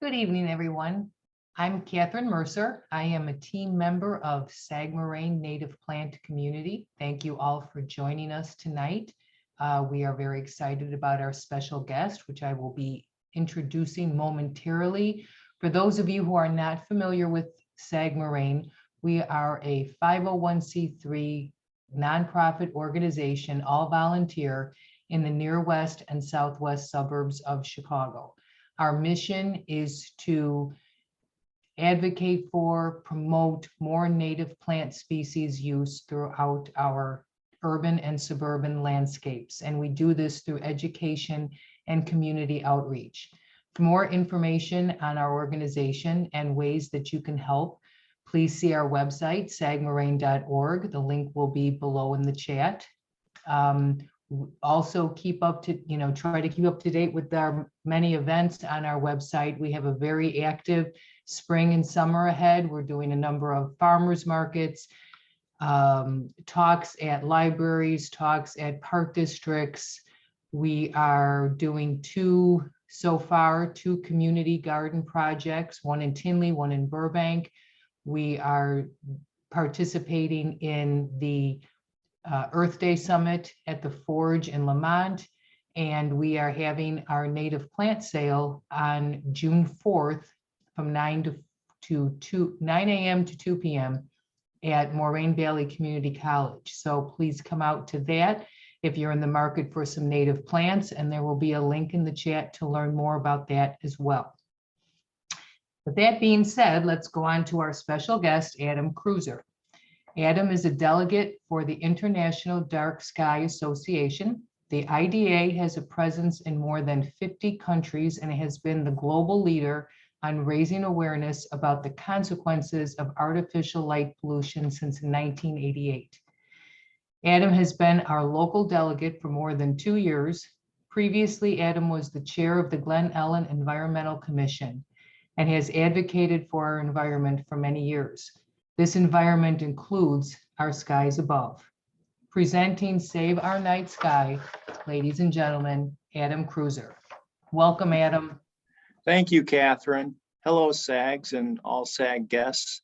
Good evening, everyone. I'm Catherine Mercer. I am a team member of Sag Moraine Native Plant Community. Thank you all for joining us tonight. We are very excited about our special guest, which I will be introducing momentarily. For those of you who are not familiar with Sag Moraine, we are a 501c3 nonprofit organization, all volunteer, in the near west and southwest suburbs of Chicago. Our mission is to advocate for, promote more native plant species use throughout our urban and suburban landscapes. And we do this through education and community outreach. For more information on our organization and ways that you can help, please see our website, sagmoraine.org. The link will be below in the chat. Also keep up to, try to keep up to date with our many events on our website. We have a very active spring and summer ahead. We're doing a number of farmers markets, talks at libraries, talks at park districts. We are doing two community garden projects, one in Tinley, one in Burbank. We are participating in the Earth Day Summit at the Forge in Lamont, and we are having our native plant sale on June 4th from 9 a.m. to 2 p.m. at Moraine Valley Community College. So please come out to that if you're in the market for some native plants, and there will be a link in the chat to learn more about that as well. With that being said, let's go on to our special guest, Adam Kreuzer. Adam is a delegate for the International Dark Sky Association. The IDA has a presence in more than 50 countries and has been the global leader on raising awareness about the consequences of artificial light pollution since 1988. Adam has been our local delegate for more than 2 years. Previously, Adam was the chair of the Glen Ellen Environmental Commission and has advocated for our environment for many years. This environment includes our skies above. Presenting Save Our Night Sky, ladies and gentlemen, Adam Kreuzer. Welcome, Adam. Thank you, Catherine. Hello, SAGs and all SAG guests.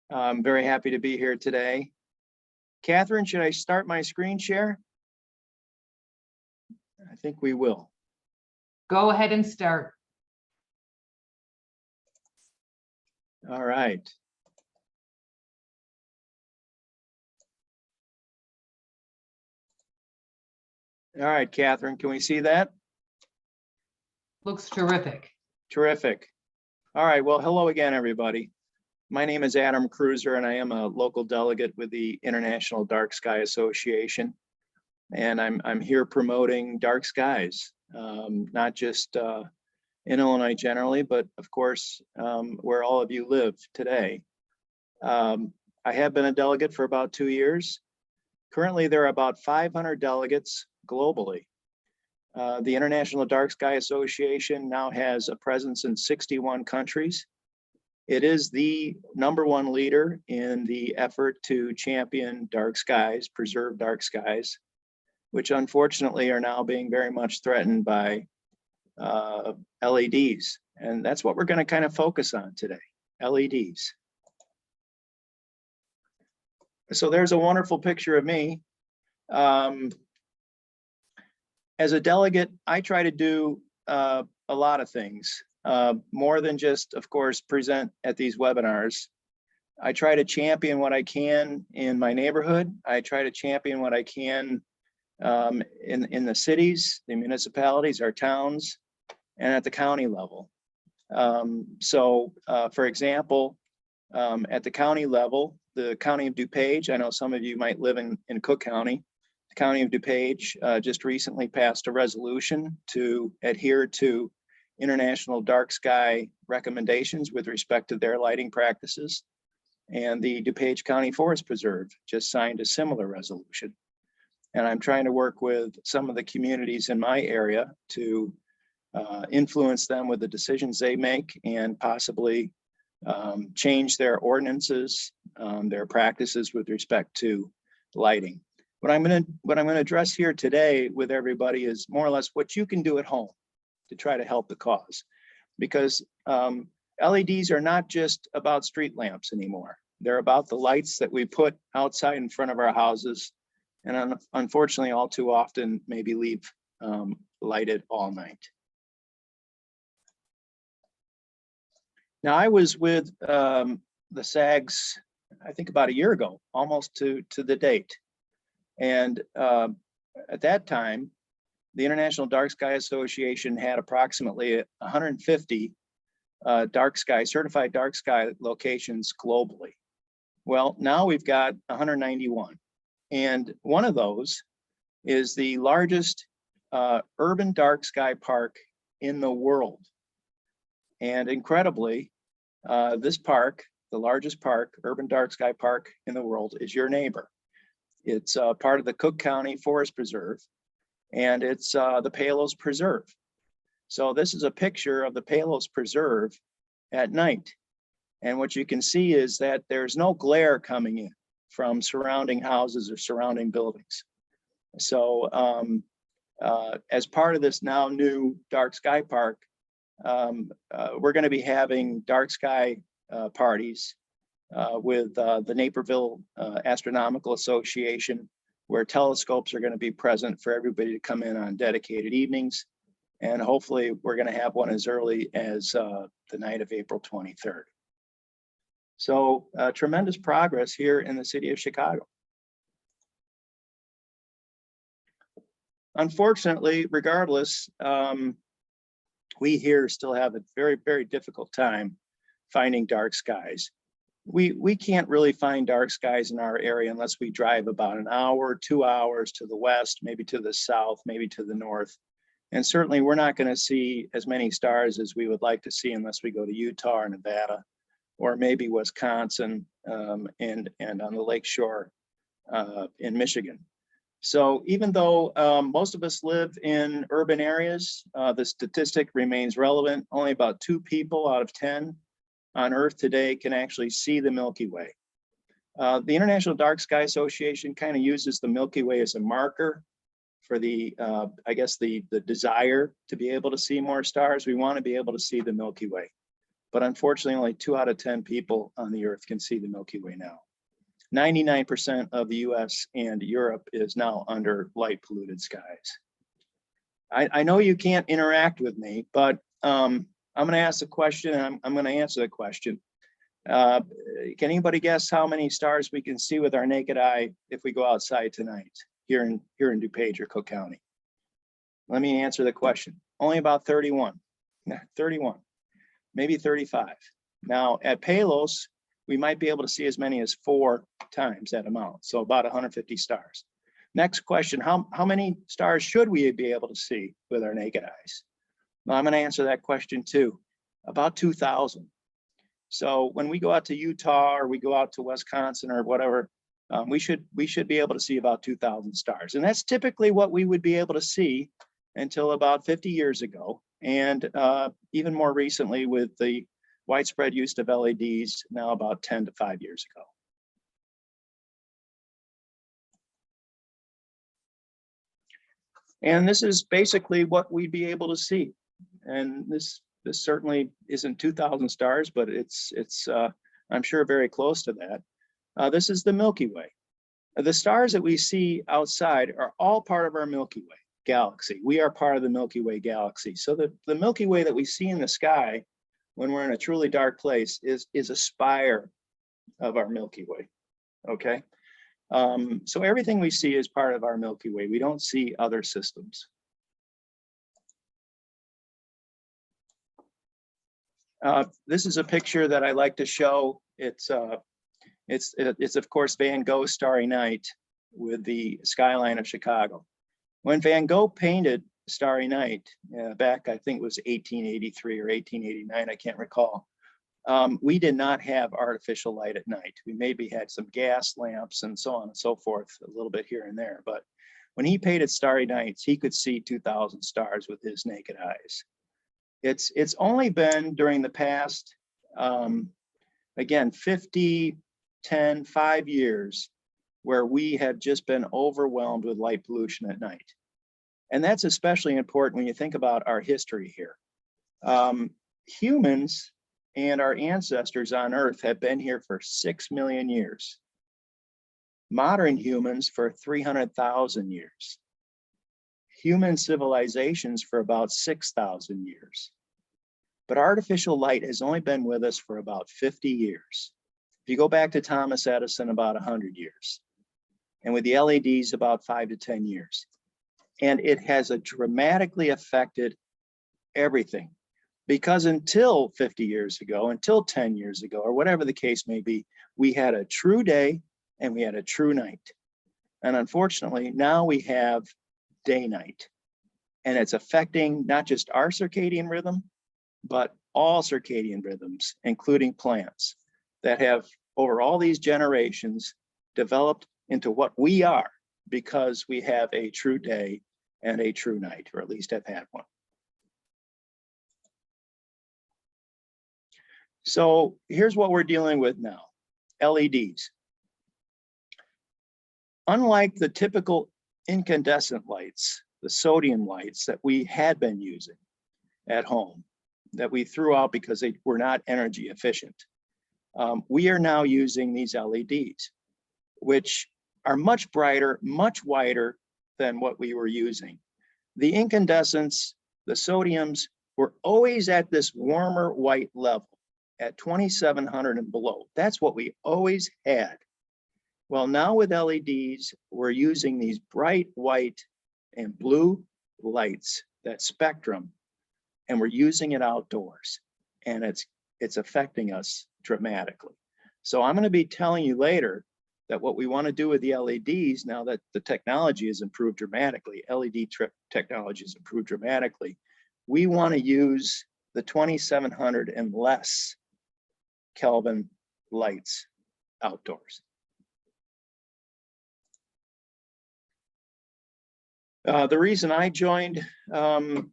I'm very happy to be here today. Catherine, should I start my screen share? I think we will. Go ahead and start. All right. All right, Catherine, can we see that? Looks terrific. Terrific. All right, well, hello again, everybody. My name is Adam Kreuzer, and I am a local delegate with the International Dark Sky Association. And I'm here promoting dark skies, not just in Illinois generally, but of course, where all of you live today. I have been a delegate for about 2 years. Currently, there are about 500 delegates globally. The International Dark Sky Association now has a presence in 61 countries. It is the #1 leader in the effort to champion dark skies, preserve dark skies, which unfortunately are now being very much threatened by LEDs. And that's what we're going to kind of focus on today, LEDs. So there's a wonderful picture of me. As a delegate, I try to do a lot of things, more than just, of course, present at these webinars. I try to champion what I can in my neighborhood. I try to champion what I can in the cities, the municipalities, our towns, and at the county level. For example, at the county level, the County of DuPage, I know some of you might live in Cook County. The County of DuPage just recently passed a resolution to adhere to international dark sky recommendations with respect to their lighting practices. And the DuPage County Forest Preserve just signed a similar resolution. And I'm trying to work with some of the communities in my area to influence them with the decisions they make and possibly change their ordinances, their practices with respect to lighting. What I'm going to address here today with everybody is more or less what you can do at home to try to help the cause. because LEDs are not just about street lamps anymore. They're about the lights that we put outside in front of our houses, and unfortunately, all too often, maybe leave lighted all night. Now, I was with the SAGs, I think about a year ago, almost to the date. And at that time, the International Dark Sky Association had approximately 150 certified dark sky locations globally. Well, now we've got 191. And one of those is the largest urban dark sky park in the world. And incredibly, this park, the largest park, urban dark sky park in the world, is your neighbor. It's part of the Cook County Forest Preserve, and it's the Palos Preserve. So this is a picture of the Palos Preserve at night. And what you can see is that there's no glare coming in from surrounding houses or surrounding buildings. So as part of this now new dark sky park, we're going to be having dark sky parties with the Naperville Astronomical Association, where telescopes are going to be present for everybody to come in on dedicated evenings. And hopefully we're going to have one as early as the night of April 23rd. So tremendous progress here in the city of Chicago. Unfortunately, regardless, we here still have a very, very difficult time finding dark skies. We can't really find dark skies in our area unless we drive about an hour, 2 hours to the west, maybe to the south, maybe to the north. And certainly we're not going to see as many stars as we would like to see unless we go to Utah or Nevada, or maybe Wisconsin and on the lake shore in Michigan. So even though most of us live in urban areas, the statistic remains relevant. Only about 2 people out of 10 on Earth today can actually see the Milky Way. The International Dark Sky Association kind of uses the Milky Way as a marker for the, I guess, the desire to be able to see more stars. We want to be able to see the Milky Way. But unfortunately, only 2 out of 10 people on the Earth can see the Milky Way now. 99% of the US and Europe is now under light polluted skies. I know you can't interact with me, but I'm going to ask the question and I'm going to answer the question. Can anybody guess how many stars we can see with our naked eye if we go outside tonight here in DuPage or Cook County? Let me answer the question. Only about 31, 31, maybe 35. Now at Palos, we might be able to see as many as 4 times that amount, so about 150 stars. Next question, how many stars should we be able to see with our naked eyes? Well, I'm going to answer that question too, about 2,000. So when we go out to Utah or we go out to Wisconsin or whatever, we should be able to see about 2,000 stars. And that's typically what we would be able to see until about 50 years ago. And even more recently with the widespread use of LEDs now about 10 to 5 years ago. And this is basically what we'd be able to see. And this certainly isn't 2,000 stars, but it's I'm sure very close to that. This is the Milky Way. The stars that we see outside are all part of our Milky Way galaxy. We are part of the Milky Way galaxy. So the Milky Way that we see in the sky when we're in a truly dark place is a spire of our Milky Way, okay? So everything we see is part of our Milky Way. We don't see other systems. This is a picture that I like to show. It's of course Van Gogh's Starry Night with the skyline of Chicago. When Van Gogh painted Starry Night back, I think it was 1883 or 1889, I can't recall. We did not have artificial light at night. We maybe had some gas lamps and so on and so forth, a little bit here and there. But when he painted Starry Nights, he could see 2,000 stars with his naked eyes. It's only been during the past, again, 50, 10, 5 years, where we have just been overwhelmed with light pollution at night. And that's especially important when you think about our history here. humans and our ancestors on Earth have been here for 6 million years. Modern humans for 300,000 years. Human civilizations for about 6,000 years. But artificial light has only been with us for about 50 years. If you go back to Thomas Edison, about 100 years. And with the LEDs, about 5 to 10 years. And it has dramatically affected everything. Because until 50 years ago, until 10 years ago, or whatever the case may be, we had a true day and we had a true night. And unfortunately, now we have day-night. And it's affecting not just our circadian rhythm, but all circadian rhythms, including plants, that have, over all these generations, developed into what we are because we have a true day and a true night, or at least have had one. So here's what we're dealing with now, LEDs. Unlike the typical incandescent lights, the sodium lights that we had been using at home, that we threw out because they were not energy efficient, we are now using these LEDs, which are much brighter, much wider than what we were using. The incandescents, the sodiums, were always at this warmer white level at 2700 and below. That's what we always had. Well, now with LEDs, we're using these bright white and blue lights, that spectrum, and we're using it outdoors, and it's affecting us dramatically. So I'm going to be telling you later that what we want to do with the LEDs, now that the technology has improved dramatically, LED technology has improved dramatically, we want to use the 2700 and less Kelvin lights outdoors. The reason I joined the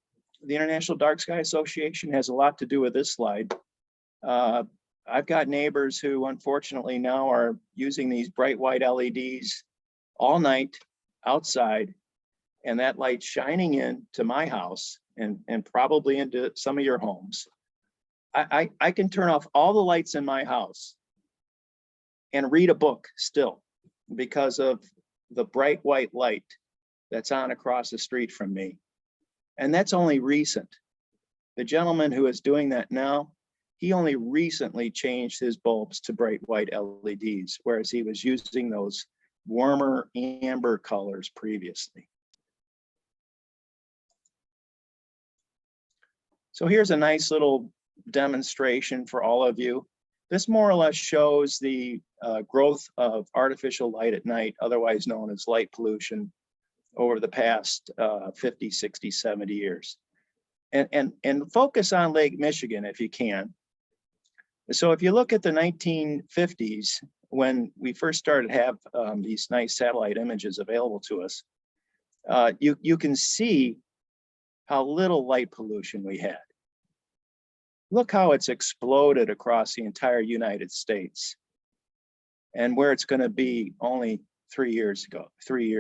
International Dark Sky Association has a lot to do with this slide. I've got neighbors who unfortunately now are using these bright white LEDs all night outside, and that light shining into my house and probably into some of your homes. I can turn off all the lights in my house and read a book still because of the bright white light that's on across the street from me. And that's only recent. The gentleman who is doing that now, he only recently changed his bulbs to bright white LEDs, whereas he was using those warmer amber colors previously. So here's a nice little demonstration for all of you. This more or less shows the growth of artificial light at night, otherwise known as light pollution, over the past 50, 60, 70 years. And focus on Lake Michigan if you can. So if you look at the 1950s, when we first started to have these nice satellite images available to us, you can see how little light pollution we had. Look how it's exploded across the entire United States, and where it's going to be only 3 years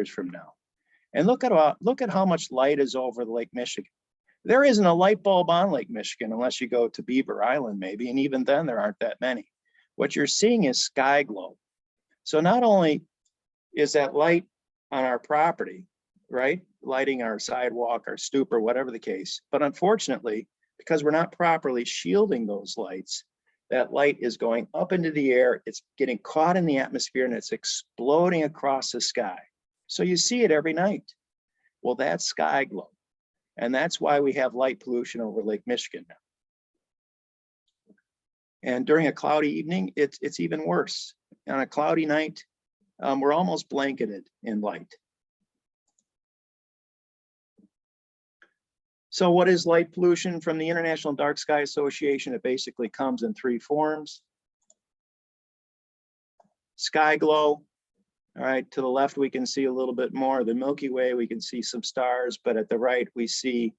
from now. And look at how much light is over Lake Michigan. There isn't a light bulb on Lake Michigan unless you go to Beaver Island maybe, and even then there aren't that many. What you're seeing is sky glow. So not only is that light on our property, right, lighting our sidewalk, our stoop, or whatever the case, but unfortunately, because we're not properly shielding those lights, that light is going up into the air, it's getting caught in the atmosphere, and it's exploding across the sky. So you see it every night. Well, that's sky glow. And that's why we have light pollution over Lake Michigan now. And during a cloudy evening, it's even worse. On a cloudy night, we're almost blanketed in light. So what is light pollution? From the International Dark Sky Association, it basically comes in 3 forms. Sky glow. All right, to the left, we can see a little bit more of the Milky Way. We can see some stars, but at the right, we see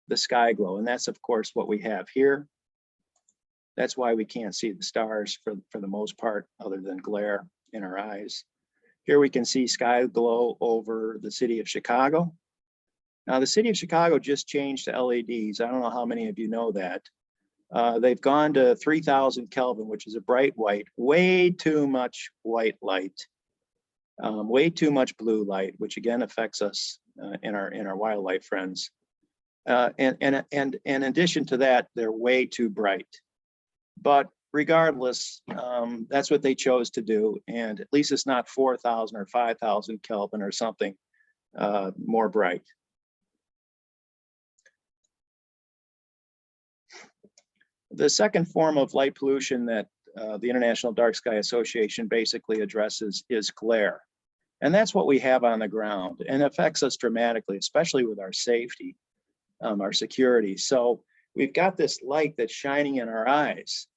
the sky glow. And that's, of course, what we have here. That's why we can't see the stars for the most part, other than glare in our eyes. Here we can see sky glow over the city of Chicago. Now, the city of Chicago just changed to LEDs. I don't know how many of you know that, They've gone to 3000 Kelvin, which is a bright white, way too much white light, way too much blue light, which again affects us in our wildlife friends. And in addition to that, they're way too bright. But regardless, that's what they chose to do. And at least it's not 4000 or 5000 Kelvin or something more bright. The second form of light pollution that the International Dark Sky Association basically addresses is glare. And that's what we have on the ground, and it affects us dramatically, especially with our safety, our security. So we've got this light that's shining in our eyes,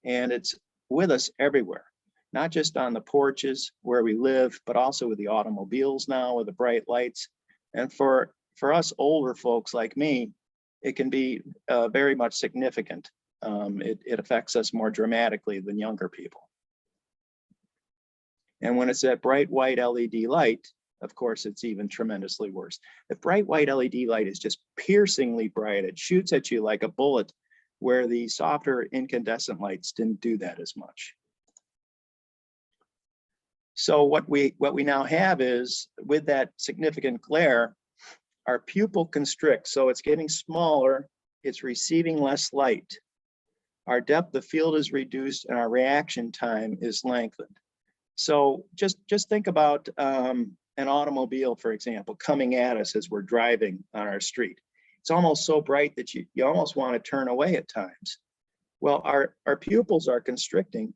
and it's with us everywhere, not just on the porches where we live, but also with the automobiles now with the bright lights. And for us older folks like me, it can be very much significant. It affects us more dramatically than younger people. And when it's that bright white LED light, of course, it's even tremendously worse. The bright white LED light is just piercingly bright. It shoots at you like a bullet, where the softer incandescent lights didn't do that as much. So what we now have is, with that significant glare, our pupil constricts, so it's getting smaller, it's receiving less light. Our depth of field is reduced and our reaction time is lengthened. So just think about an automobile, for example, coming at us as we're driving on our street. It's almost so bright that you almost want to turn away at times. Well, our pupils are constricting,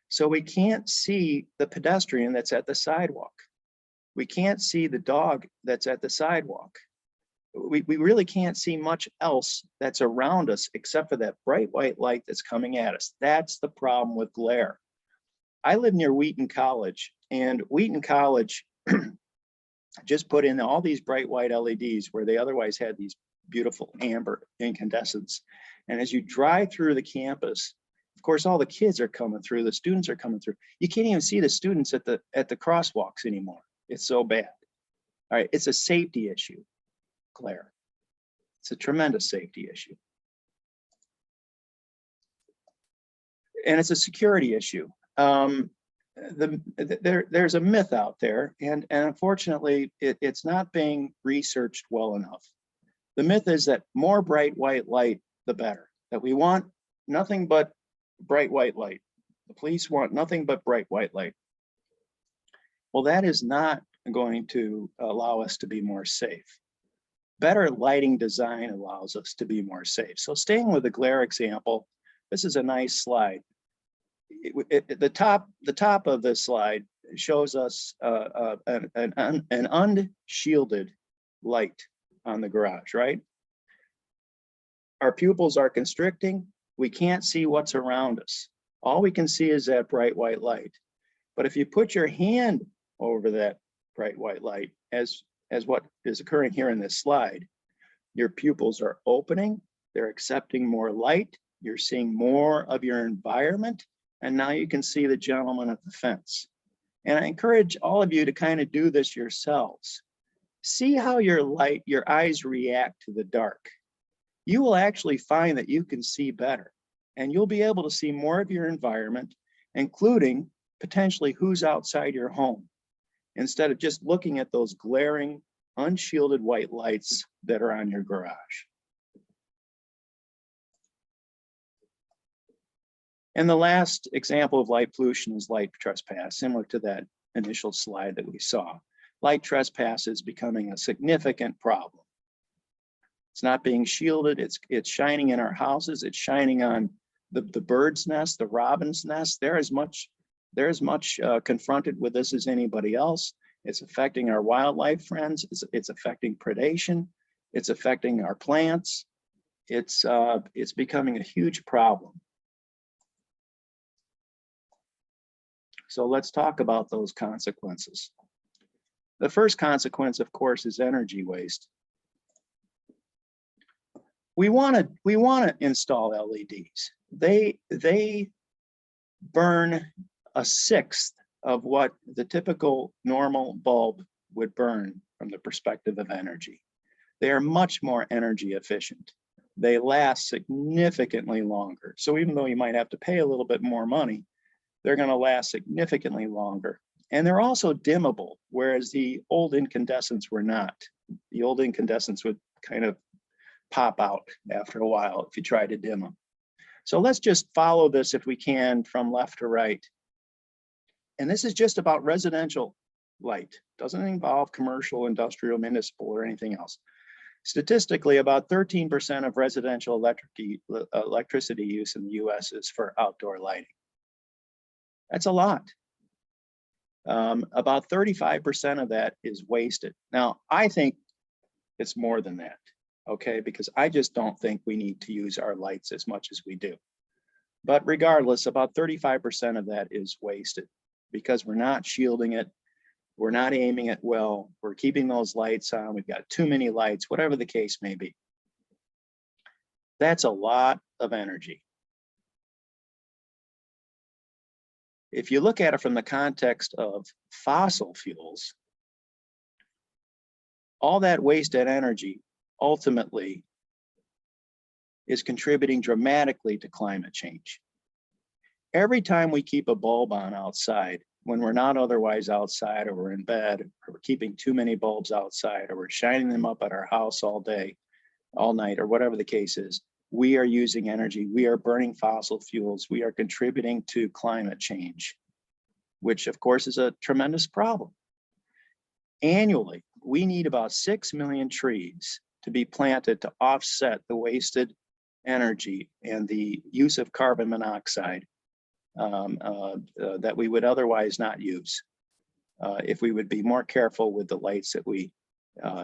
so we can't see the pedestrian that's at the sidewalk. We can't see the dog that's at the sidewalk. We really can't see much else that's around us except for that bright white light that's coming at us. That's the problem with glare. I live near Wheaton College, and Wheaton College just put in all these bright white LEDs where they otherwise had these beautiful amber incandescents. And as you drive through the campus, of course, all the kids are coming through, the students are coming through. You can't even see the students at the crosswalks anymore. It's so bad. All right, it's a safety issue. Glare. It's a tremendous safety issue. And it's a security issue. There's a myth out there, and unfortunately, it's not being researched well enough. The myth is that more bright white light, the better, that we want nothing but bright white light. The police want nothing but bright white light. Well, that is not going to allow us to be more safe. Better lighting design allows us to be more safe. So staying with the glare example, this is a nice slide. The top of this slide shows us an unshielded light on the garage, right? Our pupils are constricting. We can't see what's around us. All we can see is that bright white light. But if you put your hand over that bright white light, as what is occurring here in this slide, your pupils are opening, they're accepting more light, you're seeing more of your environment, and now you can see the gentleman at the fence. And I encourage all of you to kind of do this yourselves. See how your eyes react to the dark. You will actually find that you can see better, and you'll be able to see more of your environment, including potentially who's outside your home, instead of just looking at those glaring, unshielded white lights that are on your garage. And the last example of light pollution is light trespass, similar to that initial slide that we saw. Light trespass is becoming a significant problem. It's not being shielded, it's shining in our houses, it's shining on the bird's nest, the robin's nest. They're as much confronted with this as anybody else. It's affecting our wildlife friends, it's affecting predation, it's affecting our plants. It's becoming a huge problem. So let's talk about those consequences. The first consequence, of course, is energy waste. We want to install LEDs. They burn a sixth of what the typical normal bulb would burn from the perspective of energy. They are much more energy efficient. they last significantly longer. So even though you might have to pay a little bit more money, they're going to last significantly longer. And they're also dimmable, whereas the old incandescents were not. The old incandescents would kind of pop out after a while if you try to dim them. So let's just follow this if we can from left to right. And this is just about residential light. Doesn't involve commercial, industrial, municipal, or anything else. Statistically, about 13% of residential electricity use in the US is for outdoor lighting. That's a lot. About 35% of that is wasted. Now, I think it's more than that, okay? Because I just don't think we need to use our lights as much as we do. But regardless, about 35% of that is wasted because we're not shielding it. We're not aiming it well. We're keeping those lights on. We've got too many lights, whatever the case may be. That's a lot of energy. If you look at it from the context of fossil fuels, all that wasted energy ultimately is contributing dramatically to climate change. Every time we keep a bulb on outside, when we're not otherwise outside, or we're in bed, or we're keeping too many bulbs outside, or we're shining them up at our house all day, all night, or whatever the case is, we are using energy. We are burning fossil fuels. We are contributing to climate change, which of course is a tremendous problem. Annually, we need about 6 million trees to be planted to offset the wasted energy and the use of carbon monoxide that we would otherwise not use if we would be more careful with the lights that we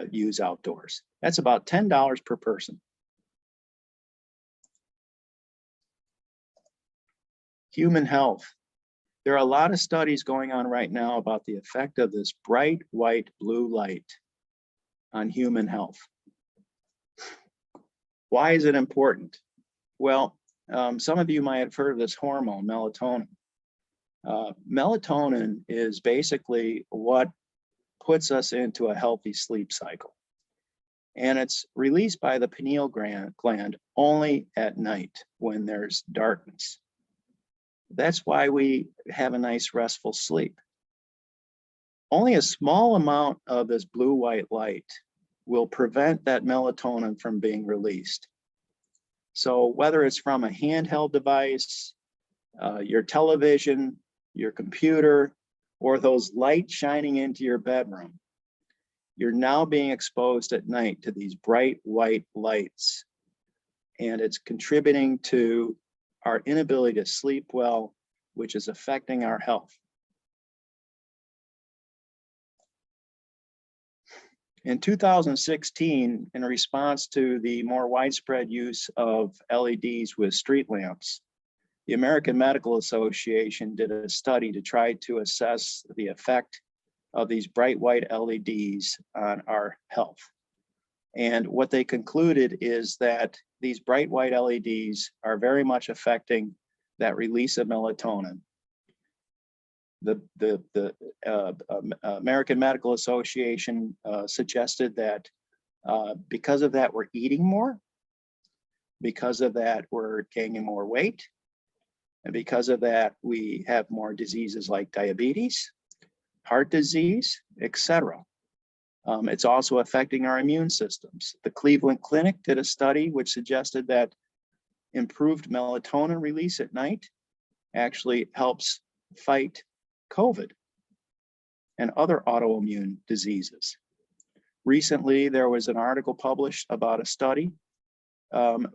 use outdoors. That's about $10 per person. Human health. There are a lot of studies going on right now about the effect of this bright white blue light on human health. Why is it important? Well, some of you might have heard of this hormone, melatonin. Melatonin is basically what puts us into a healthy sleep cycle. And it's released by the pineal gland only at night when there's darkness. That's why we have a nice restful sleep. Only a small amount of this blue-white light will prevent that melatonin from being released. So whether it's from a handheld device, your television, your computer, or those lights shining into your bedroom, you're now being exposed at night to these bright white lights. And it's contributing to our inability to sleep well, which is affecting our health. In 2016, in response to the more widespread use of LEDs with street lamps, the American Medical Association did a study to try to assess the effect of these bright white LEDs on our health. And what they concluded is that these bright white LEDs are very much affecting that release of melatonin. The American Medical Association suggested that because of that, we're eating more. Because of that, we're gaining more weight. And because of that, we have more diseases like diabetes, heart disease, etc. It's also affecting our immune systems. The Cleveland Clinic did a study which suggested that improved melatonin release at night actually helps fight COVID and other autoimmune diseases. Recently, there was an article published about a study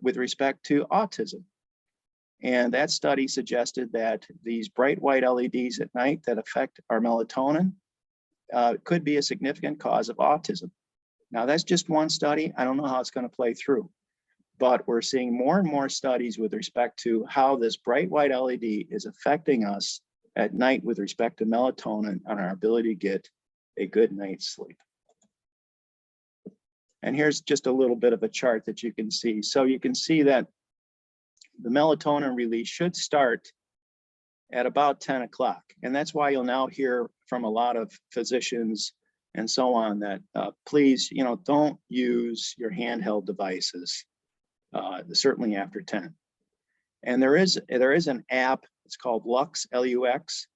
with respect to autism. And that study suggested that these bright white LEDs at night that affect our melatonin could be a significant cause of autism. Now, that's just one study. I don't know how it's going to play through, but we're seeing more and more studies with respect to how this bright white LED is affecting us at night with respect to melatonin and our ability to get a good night's sleep. And here's just a little bit of a chart that you can see. So you can see that the melatonin release should start at about 10 o'clock. And that's why you'll now hear from a lot of physicians and so on that please, don't use your handheld devices certainly after 10. And there is an app, it's called Lux, L-U-X,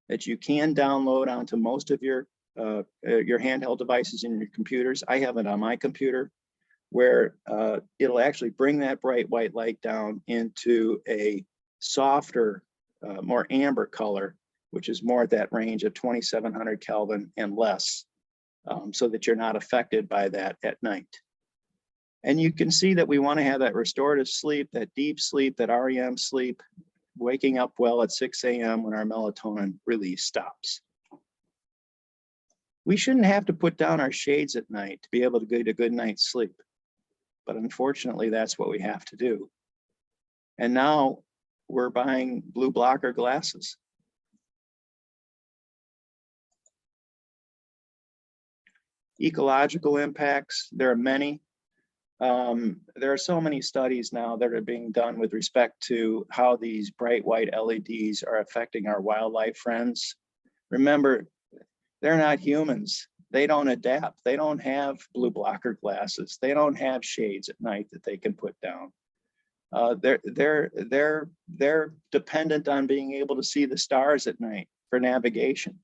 that you can download onto most of your handheld devices and your computers. I have it on my computer, where it'll actually bring that bright white light down into a softer, more amber color, which is more at that range of 2700 Kelvin and less, so that you're not affected by that at night. And you can see that we want to have that restorative sleep, that deep sleep, that REM sleep, waking up well at 6 a.m. when our melatonin release stops. We shouldn't have to put down our shades at night to be able to get a good night's sleep. But unfortunately, that's what we have to do. And now we're buying blue blocker glasses. Ecological impacts, there are many. There are so many studies now that are being done with respect to how these bright white LEDs are affecting our wildlife friends. Remember, they're not humans. They don't adapt. They don't have blue blocker glasses. They don't have shades at night that they can put down. They're dependent on being able to see the stars at night for navigation.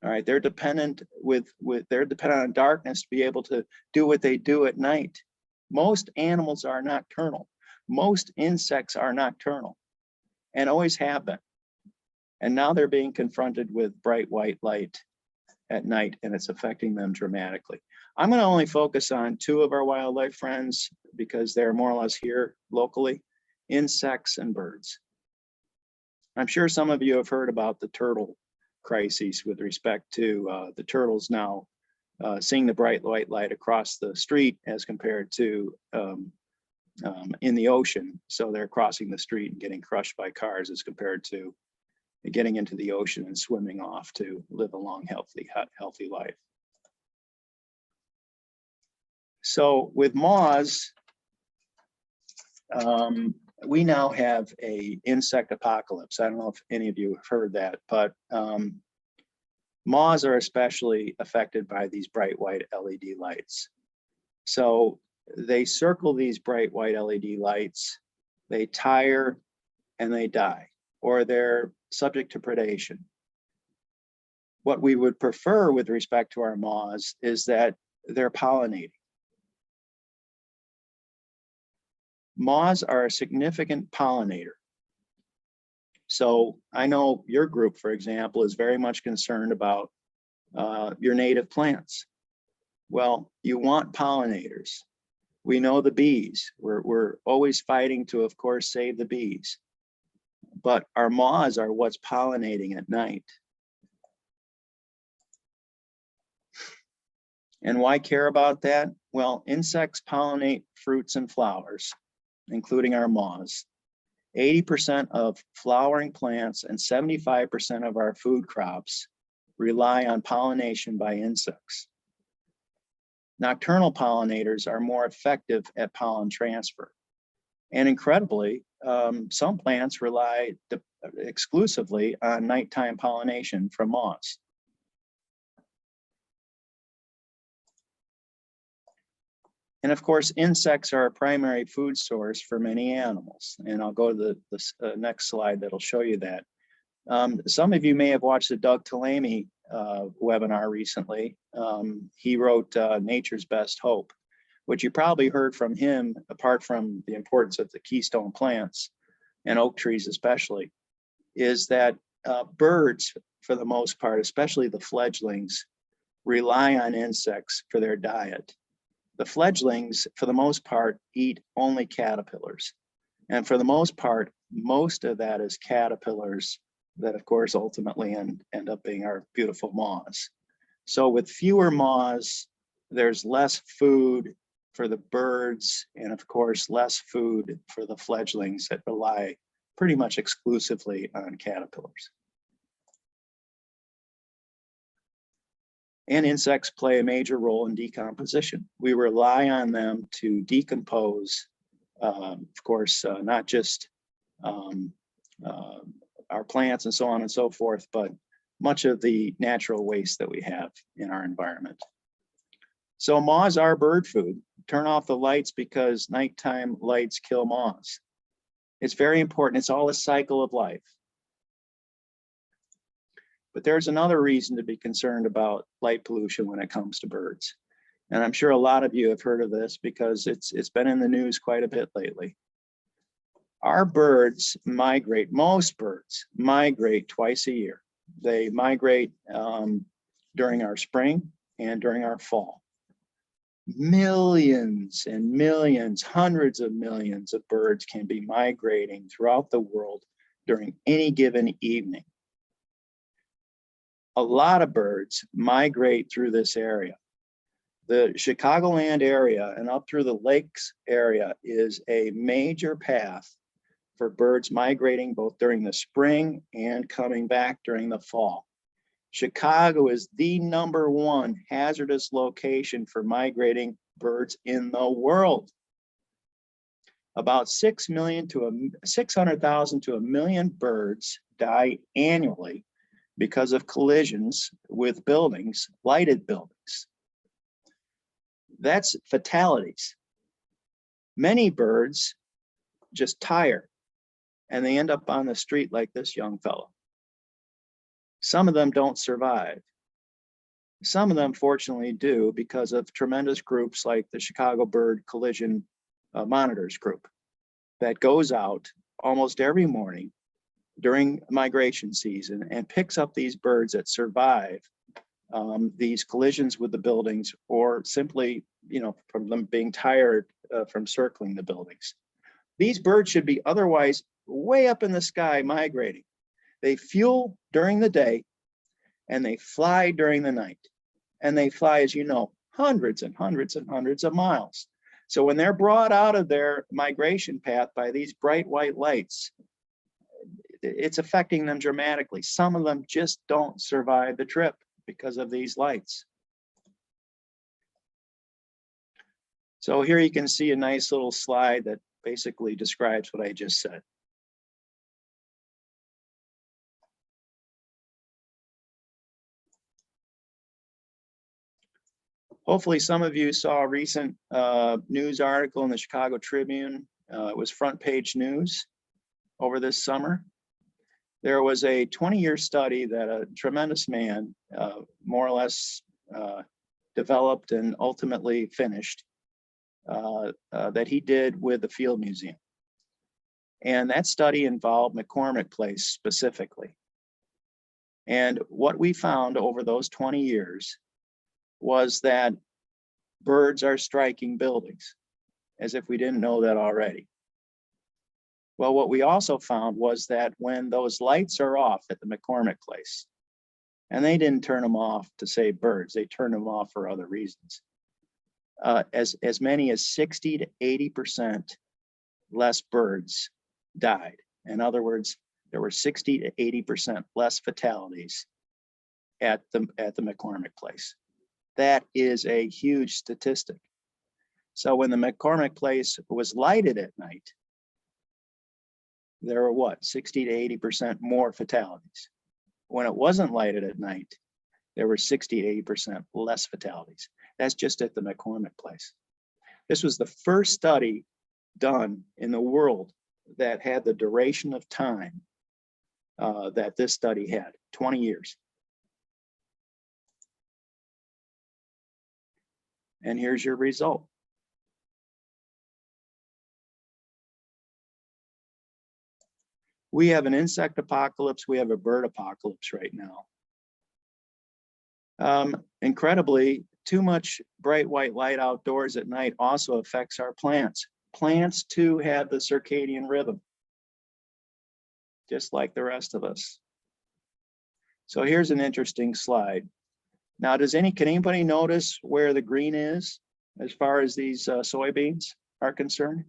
All right, they're dependent on darkness to be able to do what they do at night. Most animals are nocturnal. Most insects are nocturnal and always have been. And now they're being confronted with bright white light at night, and it's affecting them dramatically. I'm going to only focus on two of our wildlife friends because they're more or less here locally: insects and birds. I'm sure some of you have heard about the turtle crises with respect to the turtles now seeing the bright white light across the street as compared to in the ocean. So they're crossing the street and getting crushed by cars as compared to getting into the ocean and swimming off to live a long, healthy life. So with moths, we now have a insect apocalypse. I don't know if any of you have heard that, but moths are especially affected by these bright white LED lights. So they circle these bright white LED lights, they tire and they die, or they're subject to predation. What we would prefer with respect to our moths is that they're pollinating. Moths are a significant pollinator. So I know your group, for example, is very much concerned about your native plants. Well, you want pollinators. We know the bees. We're always fighting to, of course, save the bees. But our moths are what's pollinating at night. And why care about that? Well, insects pollinate fruits and flowers, including our moths. 80% of flowering plants and 75% of our food crops rely on pollination by insects. Nocturnal pollinators are more effective at pollen transfer. And incredibly, some plants rely exclusively on nighttime pollination from moths. And of course, insects are a primary food source for many animals. And I'll go to the next slide that'll show you that. Some of you may have watched the Doug Talamy webinar recently. He wrote Nature's Best Hope. What you probably heard from him, apart from the importance of the keystone plants and oak trees especially, is that birds, for the most part, especially the fledglings, rely on insects for their diet. The fledglings, for the most part, eat only caterpillars. And for the most part, most of that is caterpillars that, of course, ultimately end up being our beautiful moths. So with fewer moths, there's less food for the birds, and of course, less food for the fledglings that rely pretty much exclusively on caterpillars. And insects play a major role in decomposition. We rely on them to decompose, of course, not just our plants and so on and so forth, but much of the natural waste that we have in our environment. So moths are bird food. turn off the lights because nighttime lights kill moths. It's very important. It's all a cycle of life. But there's another reason to be concerned about light pollution when it comes to birds. And I'm sure a lot of you have heard of this because it's been in the news quite a bit lately. Our birds migrate, most birds migrate twice a year. They migrate during our spring and during our fall. Millions and millions, hundreds of millions of birds can be migrating throughout the world during any given evening. A lot of birds migrate through this area. The Chicagoland area and up through the lakes area is a major path for birds migrating both during the spring and coming back during the fall. Chicago is the #1 hazardous location for migrating birds in the world. About 600,000 to 1 million birds die annually because of collisions with buildings, lighted buildings. That's fatalities. Many birds just tire and they end up on the street like this young fellow. Some of them don't survive. Some of them fortunately do because of tremendous groups like the Chicago Bird Collision Monitors Group that goes out almost every morning during migration season and picks up these birds that survive these collisions with the buildings, or simply, from them being tired from circling the buildings. These birds should be otherwise way up in the sky migrating. They fuel during the day and they fly during the night. And they fly, as you know, hundreds and hundreds and hundreds of miles. So when they're brought out of their migration path by these bright white lights, it's affecting them dramatically. Some of them just don't survive the trip because of these lights. So here you can see a nice little slide that basically describes what I just said. Hopefully some of you saw a recent news article in the Chicago Tribune. It was front page news over this summer. There was a 20-year study that a tremendous man more or less developed and ultimately finished that he did with the Field Museum. And that study involved McCormick Place specifically. And what we found over those 20 years was that birds are striking buildings, as if we didn't know that already. Well, what we also found was that when those lights are off at the McCormick Place, and they didn't turn them off to save birds, they turned them off for other reasons, as many as 60 to 80% less birds died. In other words, there were 60 to 80% less fatalities at the McCormick Place. That is a huge statistic. So when the McCormick Place was lighted at night, there were what, 60 to 80% more fatalities. When it wasn't lighted at night, there were 60 to 80% less fatalities. That's just at the McCormick Place. This was the first study done in the world that had the duration of time that this study had, 20 years. And here's your result. We have an insect apocalypse. We have a bird apocalypse right now. Incredibly, too much bright white light outdoors at night also affects our plants. Plants too have the circadian rhythm, just like the rest of us. So here's an interesting slide. Now, can anybody notice where the green is as far as these soybeans are concerned?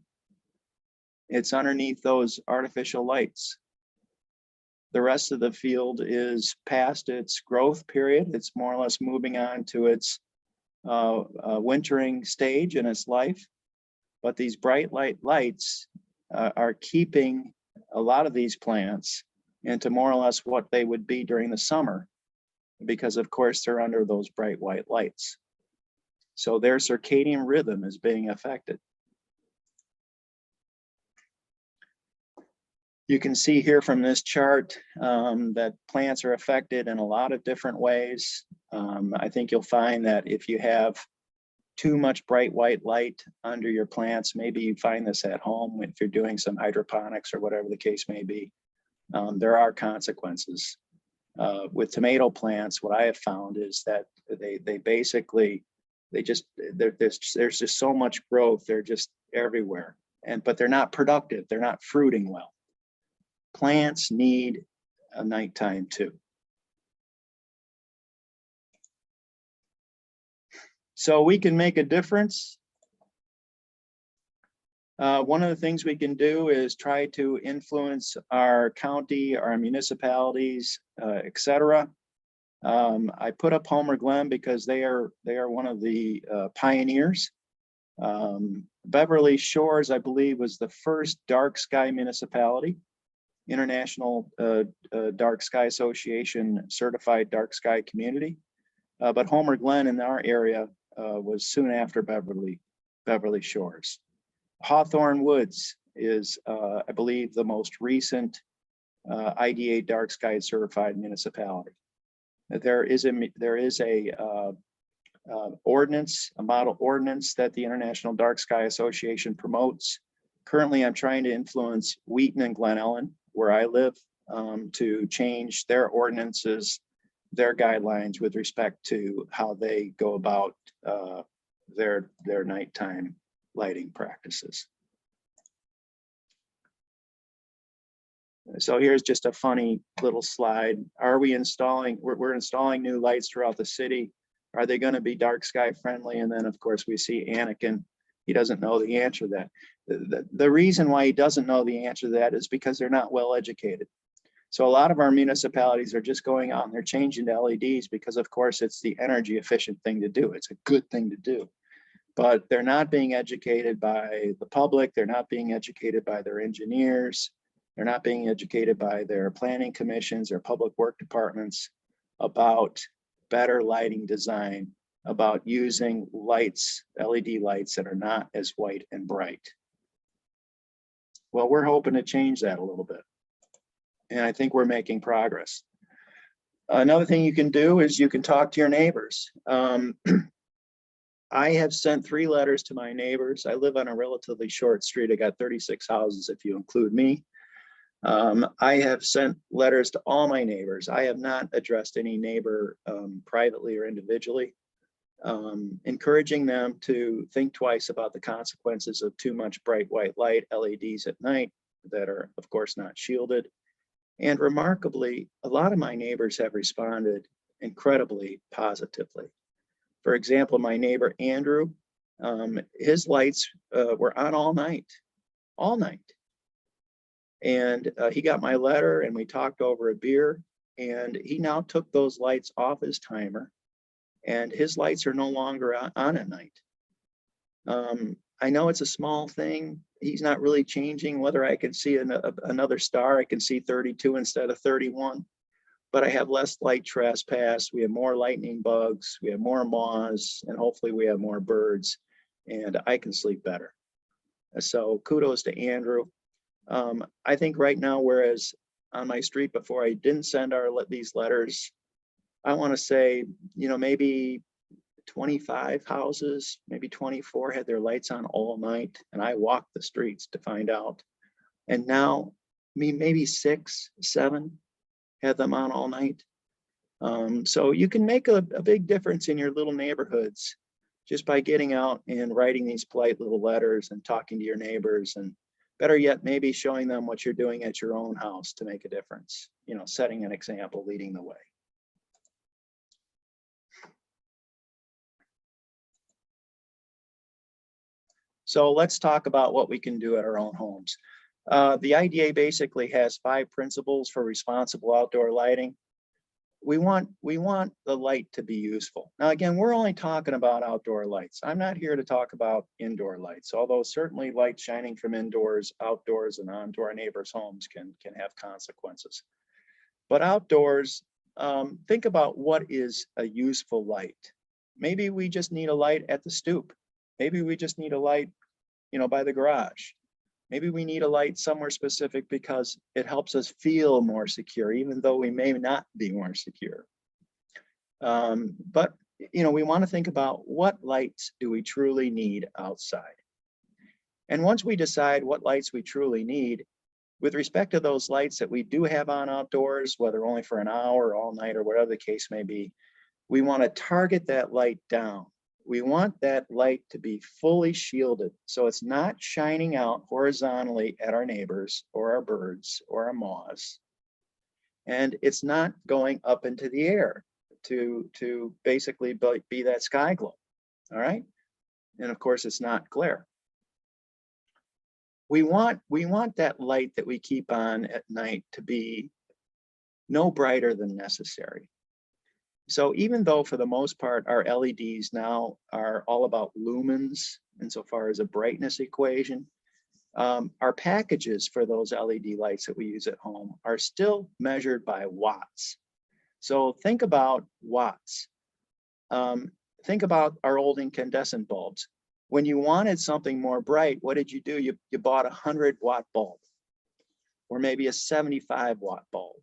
It's underneath those artificial lights. The rest of the field is past its growth period. It's more or less moving on to its wintering stage in its life. But these bright lights are keeping a lot of these plants into more or less what they would be during the summer, because of course they're under those bright white lights. So their circadian rhythm is being affected. You can see here from this chart that plants are affected in a lot of different ways. I think you'll find that if you have too much bright white light under your plants, maybe you find this at home if you're doing some hydroponics or whatever the case may be, there are consequences. With tomato plants, what I have found is that they basically, there's just so much growth, they're just everywhere. But they're not productive, they're not fruiting well. Plants need a nighttime too. So we can make a difference. One of the things we can do is try to influence our county, our municipalities, etc. I put up Homer Glen because they are one of the pioneers. Beverly Shores, I believe, was the first dark sky municipality, International Dark Sky Association certified dark sky community. But Homer Glen in our area was soon after Beverly Shores. Hawthorne Woods is, I believe, the most recent IDA dark sky certified municipality. There is a ordinance, a model ordinance that the International Dark Sky Association promotes. Currently, I'm trying to influence Wheaton and Glen Ellen, where I live, to change their ordinances, their guidelines with respect to how they go about their nighttime lighting practices. So here's just a funny little slide. Are we installing, we're installing new lights throughout the city. Are they going to be dark sky friendly? And then of course we see Anakin. He doesn't know the answer to that. The reason why he doesn't know the answer to that is because they're not well educated. So a lot of our municipalities are just going out and they're changing to LEDs because of course it's the energy efficient thing to do. It's a good thing to do. But they're not being educated by the public. They're not being educated by their engineers. They're not being educated by their planning commissions or public work departments about better lighting design, about using lights, LED lights that are not as white and bright. Well, we're hoping to change that a little bit. And I think we're making progress. Another thing you can do is you can talk to your neighbors. I have sent 3 letters to my neighbors. I live on a relatively short street. I got 36 houses if you include me. I have sent letters to all my neighbors. I have not addressed any neighbor privately or individually, encouraging them to think twice about the consequences of too much bright white light, LEDs at night that are of course not shielded. And remarkably, a lot of my neighbors have responded incredibly positively. For example, my neighbor Andrew, his lights were on all night. And he got my letter and we talked over a beer and he now took those lights off his timer and his lights are no longer on at night. I know it's a small thing. He's not really changing whether I can see another star. I can see 32 instead of 31, but I have less light trespass. We have more lightning bugs, we have more moths, and hopefully we have more birds and I can sleep better. So kudos to Andrew. I think right now, whereas on my street before I didn't send these letters, I want to say, you know, maybe 25 houses, maybe 24 had their lights on all night, and I walked the streets to find out. And now, maybe 6, 7 had them on all night. So you can make a big difference in your little neighborhoods just by getting out and writing these polite little letters and talking to your neighbors, and better yet, maybe showing them what you're doing at your own house to make a difference, you know, setting an example, leading the way. So let's talk about what we can do at our own homes. The IDA basically has 5 principles for responsible outdoor lighting. We want the light to be useful. Now, again, we're only talking about outdoor lights. I'm not here to talk about indoor lights, although certainly light shining from indoors, outdoors, and onto our neighbors' homes can have consequences. But outdoors, think about what is a useful light. Maybe we just need a light at the stoop. Maybe we just need a light, by the garage. Maybe we need a light somewhere specific because it helps us feel more secure, even though we may not be more secure. But we want to think about what lights do we truly need outside. And once we decide what lights we truly need, with respect to those lights that we do have on outdoors, whether only for an hour or all night or whatever the case may be, we want to target that light down. We want that light to be fully shielded, so it's not shining out horizontally at our neighbors or our birds or our moths. And it's not going up into the air to basically be that sky glow, all right? And of course, it's not glare. We want that light that we keep on at night to be no brighter than necessary. So even though for the most part, our LEDs now are all about lumens insofar as a brightness equation, our packages for those LED lights that we use at home are still measured by watts. So think about watts. Think about our old incandescent bulbs. When you wanted something more bright, what did you do? You bought a 100-watt bulb, or maybe a 75-watt bulb.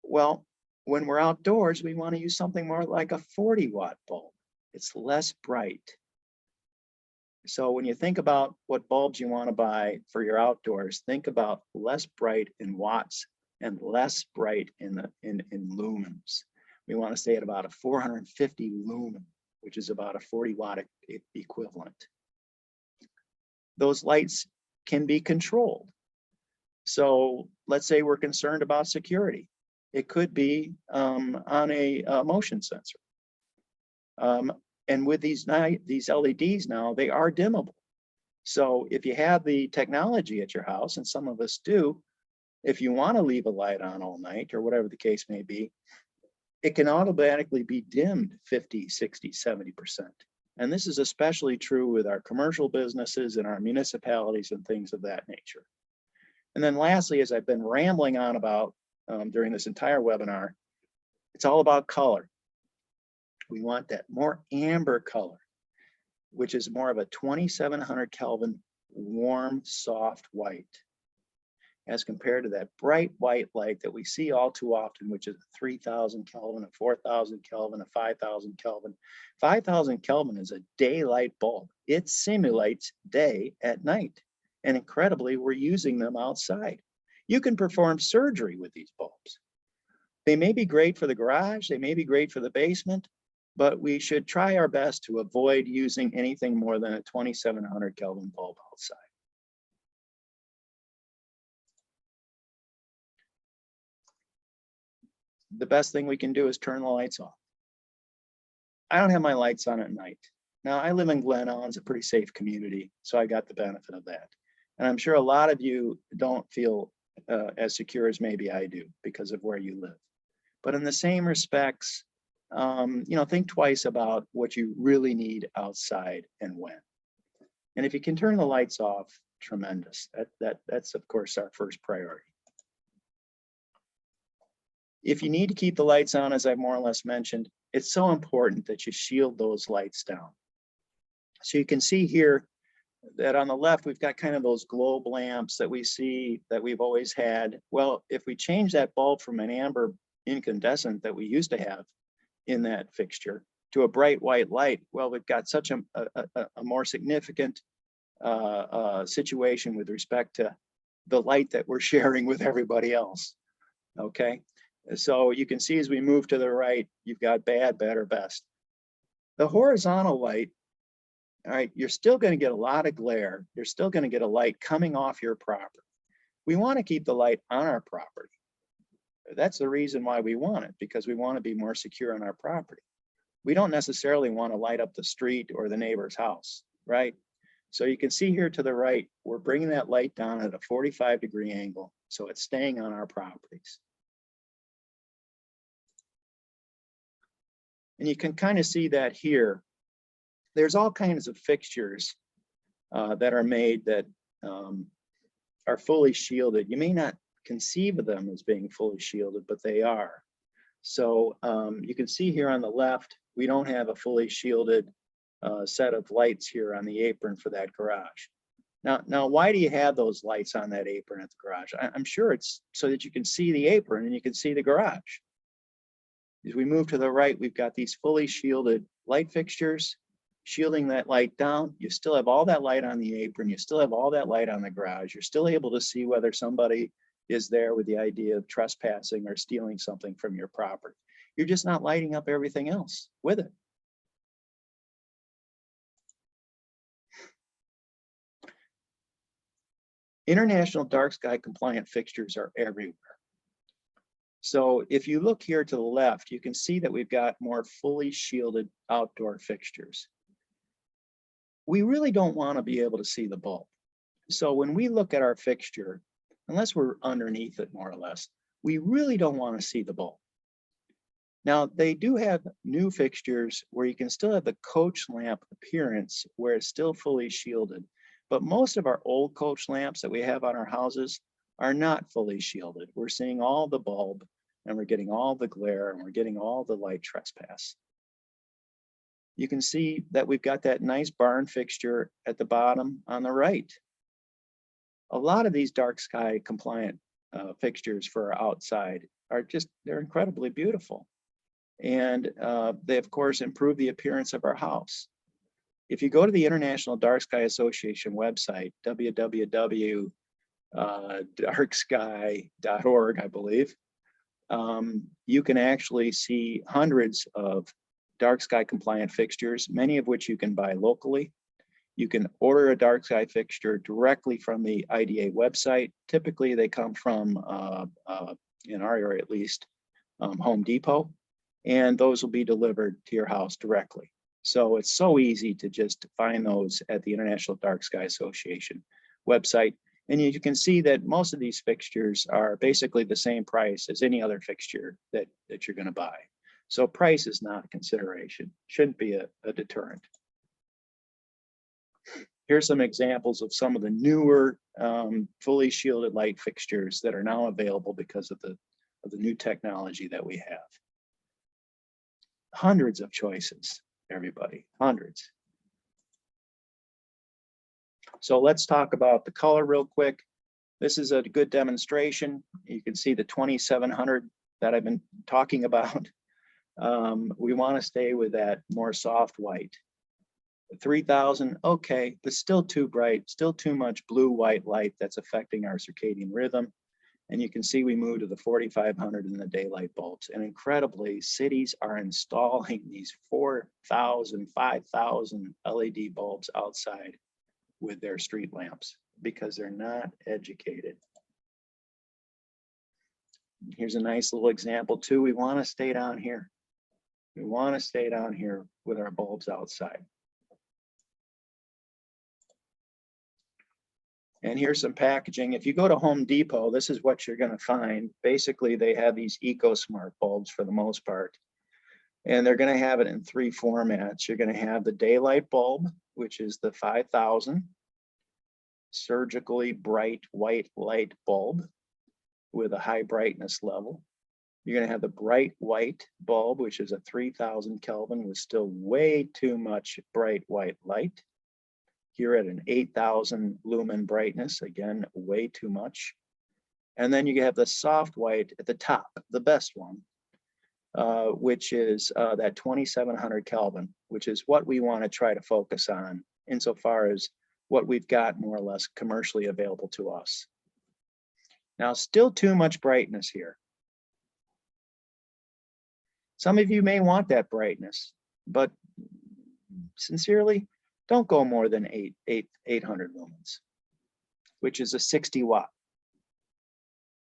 Well, when we're outdoors, we want to use something more like a 40-watt bulb. It's less bright. So when you think about what bulbs you want to buy for your outdoors, think about less bright in watts and less bright in lumens. We want to stay at about a 450 lumen, which is about a 40-watt equivalent. Those lights can be controlled. So let's say we're concerned about security. It could be on a motion sensor. And with these LEDs now, they are dimmable. So if you have the technology at your house, and some of us do, if you want to leave a light on all night or whatever the case may be, it can automatically be dimmed 50, 60, 70%. And this is especially true with our commercial businesses and our municipalities and things of that nature. And then lastly, as I've been rambling on about during this entire webinar, it's all about color. We want that more amber color, which is more of a 2700 Kelvin warm, soft white, as compared to that bright white light that we see all too often, which is a 3000 Kelvin, a 4000 Kelvin, a 5000 Kelvin. 5000 Kelvin is a daylight bulb. It simulates day at night. And incredibly, we're using them outside. You can perform surgery with these bulbs. They may be great for the garage, they may be great for the basement, but we should try our best to avoid using anything more than a 2700 Kelvin bulb outside. The best thing we can do is turn the lights off. I don't have my lights on at night. Now, I live in Glen Ellyn, it's a pretty safe community, so I got the benefit of that. And I'm sure a lot of you don't feel as secure as maybe I do because of where you live. But in the same respects, think twice about what you really need outside and when. And if you can turn the lights off, tremendous. That's of course our first priority. If you need to keep the lights on, as I more or less mentioned, it's so important that you shield those lights down. So you can see here that on the left, we've got kind of those globe lamps that we see that we've always had. Well, if we change that bulb from an amber incandescent that we used to have in that fixture to a bright white light, well, we've got such a more significant situation with respect to the light that we're sharing with everybody else, okay? So you can see as we move to the right, you've got bad, better, best. The horizontal light, all right, you're still going to get a lot of glare. You're still going to get a light coming off your property. We want to keep the light on our property. That's the reason why we want it, because we want to be more secure on our property. We don't necessarily want to light up the street or the neighbor's house, right? So you can see here to the right, we're bringing that light down at a 45-degree angle, so it's staying on our properties. And you can kind of see that here. There's all kinds of fixtures that are made that are fully shielded. You may not conceive of them as being fully shielded, but they are. So you can see here on the left, We don't have a fully shielded set of lights here on the apron for that garage. Now, why do you have those lights on that apron at the garage? I'm sure it's so that you can see the apron and you can see the garage. As we move to the right, we've got these fully shielded light fixtures, shielding that light down. You still have all that light on the apron. You still have all that light on the garage. You're still able to see whether somebody is there with the idea of trespassing or stealing something from your property. You're just not lighting up everything else with it. International dark sky compliant fixtures are everywhere. So if you look here to the left, you can see that we've got more fully shielded outdoor fixtures. We really don't want to be able to see the bulb. So when we look at our fixture, unless we're underneath it more or less, we really don't want to see the bulb. Now, they do have new fixtures where you can still have the coach lamp appearance where it's still fully shielded. But most of our old coach lamps that we have on our houses are not fully shielded. We're seeing all the bulb and we're getting all the glare and we're getting all the light trespass. You can see that we've got that nice barn fixture at the bottom on the right. A lot of these dark sky compliant fixtures for our outside are they're incredibly beautiful. And they of course improve the appearance of our house. If you go to the International Dark Sky Association website, www.darksky.org, I believe, you can actually see hundreds of dark sky compliant fixtures, many of which you can buy locally. You can order a dark sky fixture directly from the IDA website. Typically, they come from, in our area at least, Home Depot, and those will be delivered to your house directly. So it's so easy to just find those at the International Dark Sky Association website. And you can see that most of these fixtures are basically the same price as any other fixture that you're going to buy. So price is not a consideration, shouldn't be a deterrent. Here's some examples of some of the newer fully shielded light fixtures that are now available because of the new technology that we have. Hundreds of choices, everybody, hundreds. So let's talk about the color real quick. This is a good demonstration. You can see the 2700 that I've been talking about. We want to stay with that more soft white. 3000, okay, but still too bright, still too much blue-white light that's affecting our circadian rhythm. And you can see we moved to the 4500 in the daylight bulbs. And incredibly, cities are installing these 4,000, 5,000 LED bulbs outside with their street lamps because they're not educated. Here's a nice little example too. We want to stay down here. We want to stay down here with our bulbs outside. And here's some packaging. If you go to Home Depot, this is what you're going to find. Basically, they have these EcoSmart bulbs for the most part. And they're going to have it in three formats. You're going to have the daylight bulb, which is the 5000 surgically bright white light bulb with a high brightness level. You're going to have the bright white bulb, which is a 3000 Kelvin with still way too much bright white light. Here at an 8000 lumen brightness, again, way too much. And then you have the soft white at the top, the best one, which is that 2700 Kelvin, which is what we want to try to focus on insofar as what we've got more or less commercially available to us. Now, still too much brightness here. Some of you may want that brightness, but sincerely, don't go more than 800 lumens, which is a 60 watt,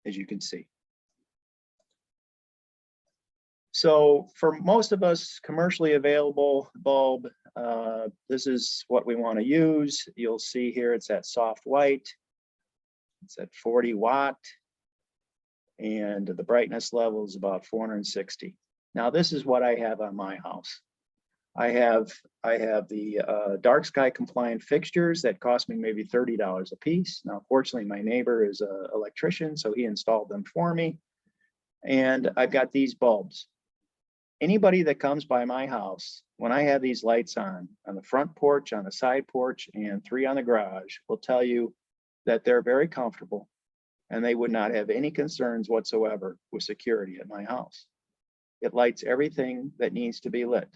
as you can see. So for most of us, commercially available bulb, this is what we want to use. You'll see here it's that soft white. It's at 40 watt, and the brightness level is about 460. Now this is what I have on my house. I have the dark sky compliant fixtures that cost me maybe $30 a piece. Now, fortunately, my neighbor is an electrician, so he installed them for me. And I've got these bulbs. Anybody that comes by my house, when I have these lights on the front porch, on the side porch, and 3 on the garage, will tell you that they're very comfortable and they would not have any concerns whatsoever with security at my house. It lights everything that needs to be lit.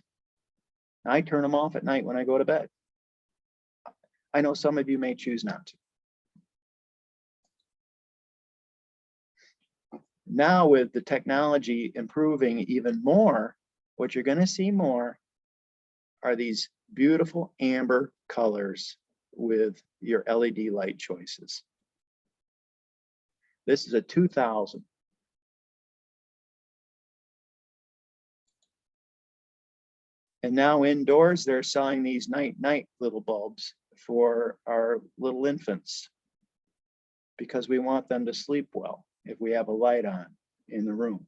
I turn them off at night when I go to bed. I know some of you may choose not to. Now with the technology improving even more, what you're going to see more are these beautiful amber colors with your LED light choices. This is a 2000. And now indoors, they're selling these night little bulbs for our little infants because we want them to sleep well if we have a light on in the room.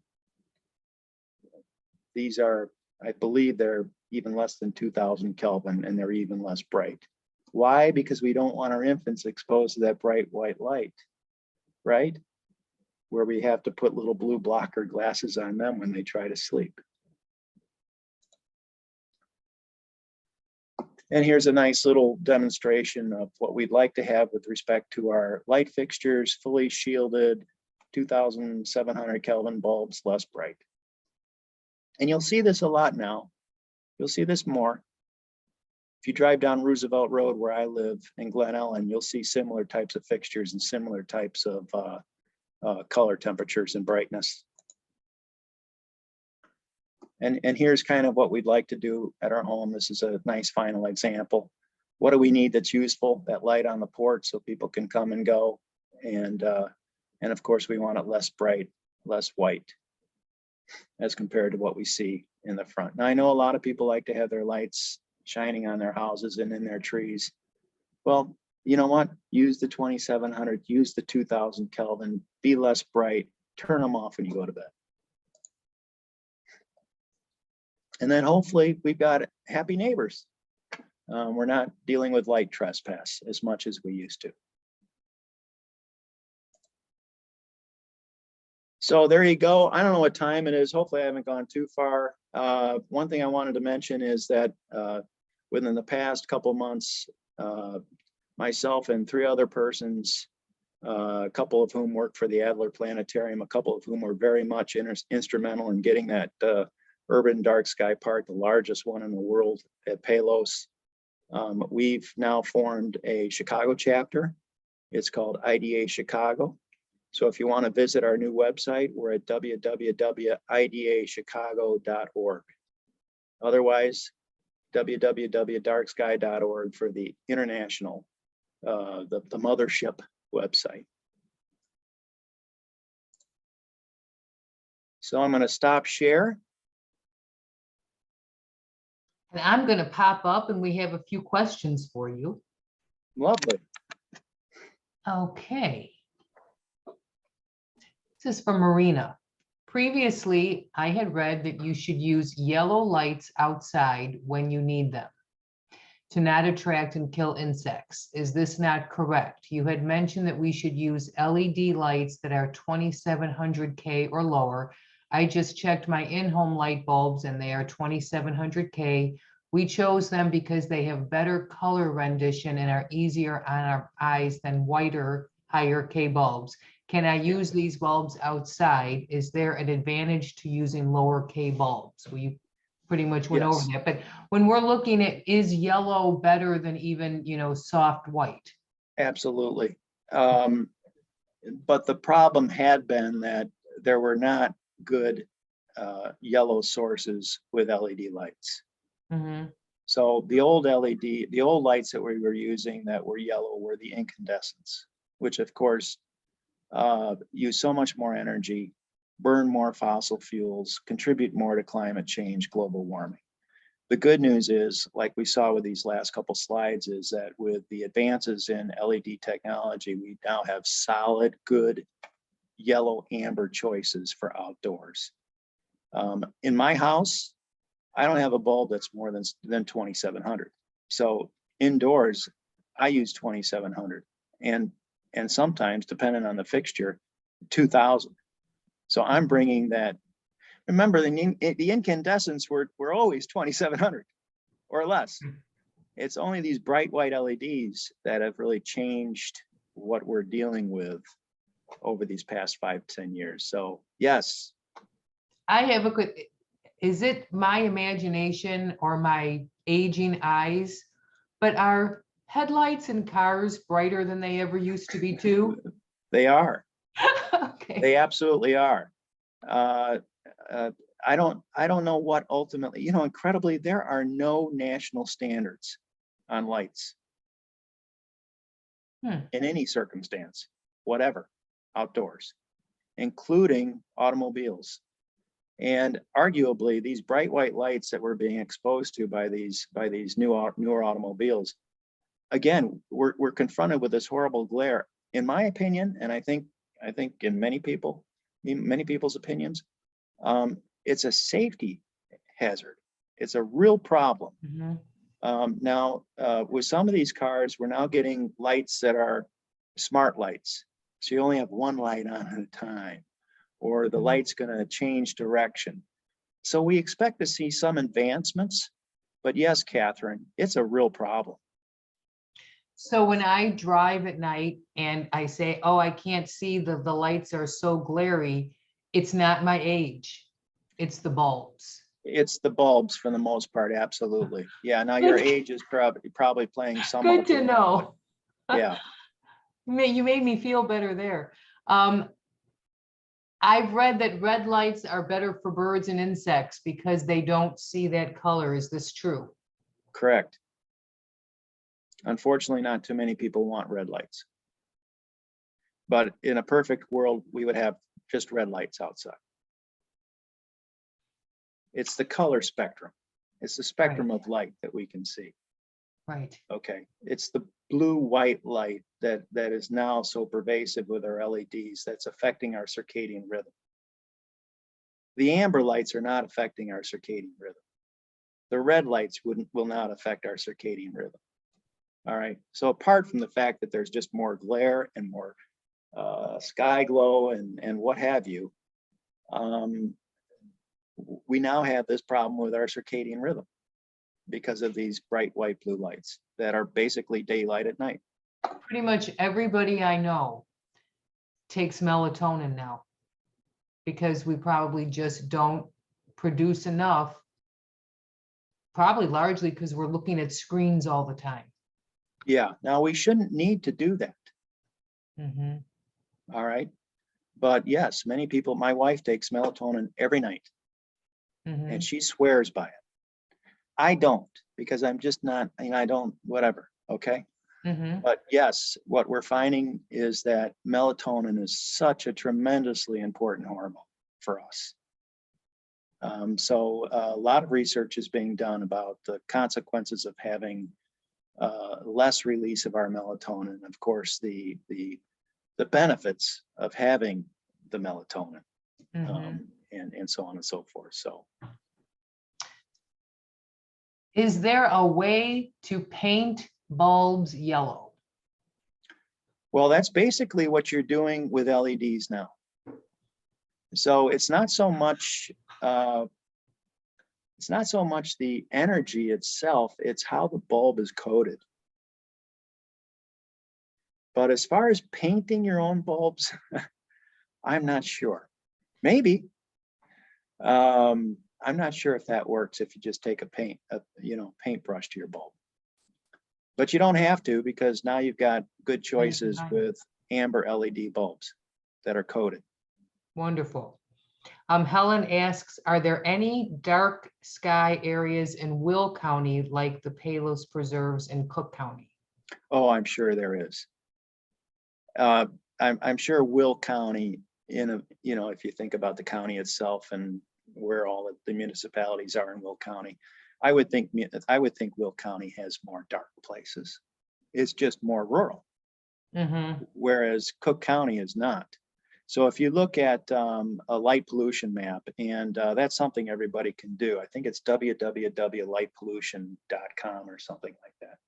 These are, I believe they're even less than 2000 Kelvin and they're even less bright. Why? Because we don't want our infants exposed to that bright white light, right? Where we have to put little blue blocker glasses on them when they try to sleep. And here's a nice little demonstration of what we'd like to have with respect to our light fixtures, fully shielded, 2700 Kelvin bulbs, less bright. And you'll see this a lot now. You'll see this more. If you drive down Roosevelt Road where I live in Glen Ellen, you'll see similar types of fixtures and similar types of color temperatures and brightness. And here's kind of what we'd like to do at our home. This is a nice final example. What do we need that's useful? That light on the porch so people can come and go. And of course, we want it less bright, less white as compared to what we see in the front. Now, I know a lot of people like to have their lights shining on their houses and in their trees. Well, you know what? Use the 2700, use the 2000 Kelvin, be less bright, turn them off when you go to bed. And then hopefully we've got happy neighbors. We're not dealing with light trespass as much as we used to. So there you go. I don't know what time it is. Hopefully I haven't gone too far. One thing I wanted to mention is that within the past couple months, myself and 3 other persons, a couple of whom work for the Adler Planetarium, a couple of whom were very much instrumental in getting that urban dark sky park, the largest one in the world at Palos. We've now formed a Chicago chapter. It's called IDA Chicago. So if you want to visit our new website, we're at www.idachicago.org. Otherwise, www.darksky.org for the international, the mothership website. So I'm going to stop share. And I'm going to pop up and we have a few questions for you. Lovely. Okay. This is from Marina. Previously, I had read that you should use yellow lights outside when you need them to not attract and kill insects. Is this not correct? You had mentioned that we should use LED lights that are 2700K or lower. I just checked my in-home light bulbs and they are 2700K. We chose them because they have better color rendition and are easier on our eyes than whiter, higher K bulbs. Can I use these bulbs outside? Is there an advantage to using lower K bulbs? We pretty much went over that, but when we're looking at, is yellow better than even, soft white? Absolutely. But the problem had been that there were not good yellow sources with LED lights. Mm-hmm. So the old lights that we were using that were yellow were the incandescents, which of course use so much more energy, burn more fossil fuels, contribute more to climate change, global warming. The good news is, like we saw with these last couple slides, is that with the advances in LED technology, we now have solid, good yellow amber choices for outdoors. In my house, I don't have a bulb that's more than 2700. So indoors, I use 2700 and sometimes, depending on the fixture, 2000. So I'm bringing that. remember the incandescents were always 2700 or less. It's only these bright white LEDs that have really changed what we're dealing with over these past 5-10 years. So yes. I have a good, is it my imagination or my aging eyes, but are headlights in cars brighter than they ever used to be too? They are. Okay. They absolutely are. I don't know what ultimately, incredibly, there are no national standards on lights in any circumstance, whatever, outdoors, including automobiles. And arguably, these bright white lights that we're being exposed to by these newer automobiles, again, we're confronted with this horrible glare. In my opinion, and I think in many people's opinions, it's a safety hazard. It's a real problem. Now, with some of these cars, we're now getting lights that are smart lights. So you only have one light on at a time, or the light's going to change direction. So we expect to see some advancements, but yes, Catherine, it's a real problem. So when I drive at night and I say, oh, I can't see, the lights are so glary, it's not my age, it's the bulbs. It's the bulbs for the most part, absolutely. Yeah, now your age is probably playing some. Good to know. Yeah. You made me feel better there. I've read that red lights are better for birds and insects because they don't see that color. Is this true? Correct. Unfortunately, not too many people want red lights. But in a perfect world, we would have just red lights outside. It's the color spectrum. It's the spectrum of light that we can see. Right. Okay. It's the blue-white light that is now so pervasive with our LEDs that's affecting our circadian rhythm. The amber lights are not affecting our circadian rhythm. The red lights will not affect our circadian rhythm. All right. So apart from the fact that there's just more glare and more sky glow and what have you, we now have this problem with our circadian rhythm because of these bright white blue lights that are basically daylight at night. Pretty much everybody I know takes melatonin now because we probably just don't produce enough, probably largely because we're looking at screens all the time. Yeah, now we shouldn't need to do that. All right. But yes, many people, my wife takes melatonin every night and she swears by it. I don't, because I'm just not, I don't, whatever. Okay. But yes, what we're finding is that melatonin is such a tremendously important hormone for us. So a lot of research is being done about the consequences of having less release of our melatonin. Of course, the benefits of having the melatonin, and so on and so forth. So, is there a way to paint bulbs yellow? Well, that's basically what you're doing with LEDs now. So it's not so much the energy itself, it's how the bulb is coated. But as far as painting your own bulbs, I'm not sure. Maybe. I'm not sure if that works if you just take a paintbrush to your bulb. But you don't have to, because now you've got good choices with amber LED bulbs that are coated. Wonderful. Helen asks, are there any dark sky areas in Will County like the Palos Preserves in Cook County? Oh, I'm sure there is. I'm sure Will County, if you think about the county itself and where all of the municipalities are in Will County, I would think Will County has more dark places. It's just more rural, whereas Cook County is not. So if you look at a light pollution map, and that's something everybody can do. I think it's www.lightpollution.com or something like that.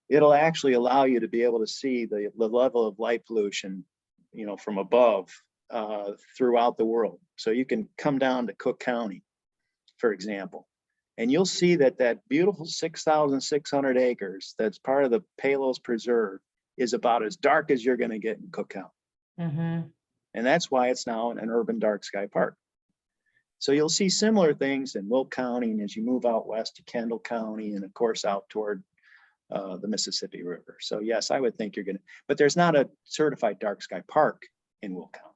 It'll actually allow you to be able to see the level of light pollution, from above throughout the world. So you can come down to Cook County, for example, and you'll see that that beautiful 6,600 acres that's part of the Palos Preserve is about as dark as you're going to get in Cook County. Mm-hmm. And that's why it's now an urban dark sky park. So you'll see similar things in Will County, and as you move out west to Kendall County, and of course out toward the Mississippi River. So yes, I would think you're going to, but there's not a certified dark sky park in Will County.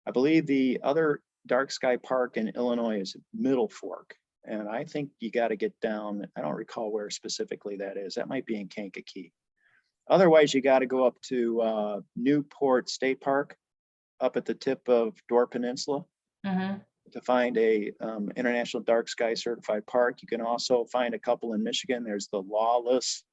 I believe the other dark sky park in Illinois is Middle Fork. And I think you got to get down, I don't recall where specifically that is. That might be in Kankakee. Otherwise, you got to go up to Newport State Park up at the tip of Door Peninsula to find a international dark sky certified park. You can also find a couple in Michigan. There's the Lawless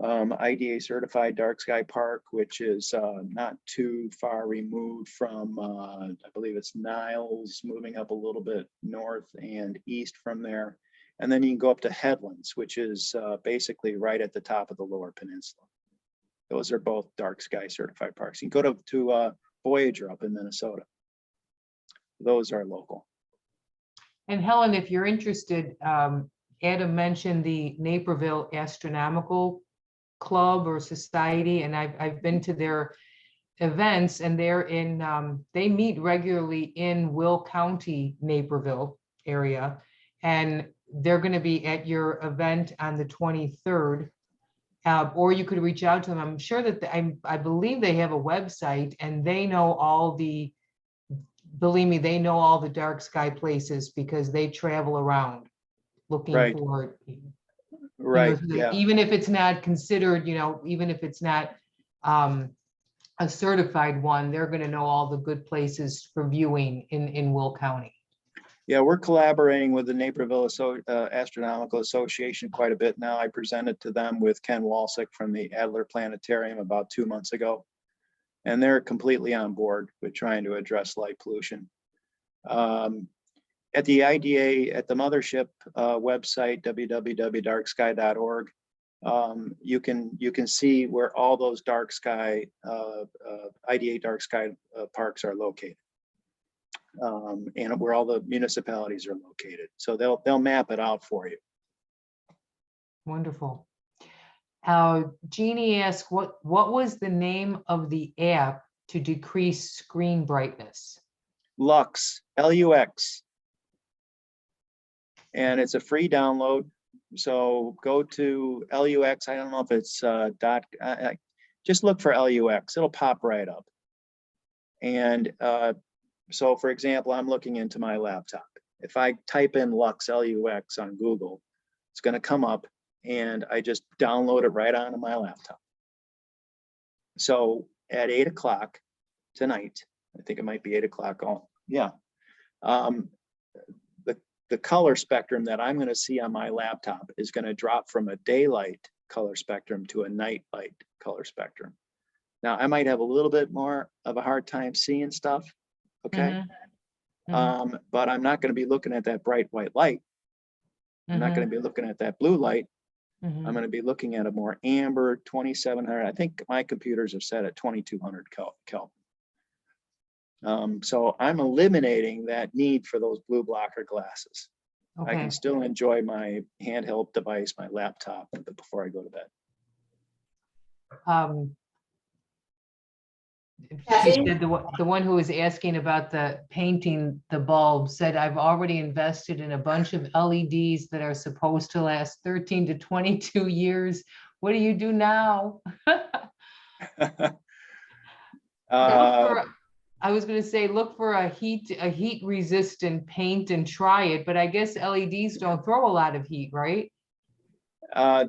IDA certified dark sky park, which is not too far removed from, I believe it's Niles, moving up a little bit north and east from there. And then you can go up to Headlands, which is basically right at the top of the Lower Peninsula. Those are both dark sky certified parks. You can go to Voyager up in Minnesota. Those are local. And Helen, if you're interested, Adam mentioned the Naperville Astronomical Club or Society, and I've been to their events, and they're in, they meet regularly in Will County, Naperville area, and they're going to be at your event on the 23rd. Or you could reach out to them. I'm sure that I believe they have a website, and they know all the, believe me, they know all the dark sky places because they travel around looking for, Right. yeah. Even if it's not considered, even if it's not a certified one, they're going to know all the good places for viewing in Will County. Yeah, we're collaborating with the Naperville Astronomical Association quite a bit now. I presented to them with Ken Walsick from the Adler Planetarium about 2 months ago, and they're completely on board with trying to address light pollution. At the IDA, at the mothership website, www.darksky.org, you can see where all those dark sky, IDA dark sky parks are located. And where all the municipalities are located. So they'll map it out for you. Wonderful. Jeannie asked, what was the name of the app to decrease screen brightness? Lux, L-U-X. And it's a free download. So go to LUX. I don't know if it's just look for LUX. It'll pop right up. And so for example, I'm looking into my laptop. If I type in Lux, L-U-X on Google, it's going to come up, and I just download it right onto my laptop. So at 8 o'clock tonight, I think it might be 8 o'clock. The color spectrum that I'm going to see on my laptop is going to drop from a daylight color spectrum to a night light color spectrum. Now, I might have a little bit more of a hard time seeing stuff. Okay. But I'm not going to be looking at that bright white light. I'm not going to be looking at that blue light. I'm going to be looking at a more amber 2700. I think my computers are set at 2200 Kelvin. So I'm eliminating that need for those blue blocker glasses. I can still enjoy my handheld device, my laptop, before I go to bed. She said the one who was asking about the painting the bulb said, I've already invested in a bunch of LEDs that are supposed to last 13 to 22 years. What do you do now? I was going to say, look for a heat resistant paint and try it, but I guess LEDs don't throw a lot of heat, right?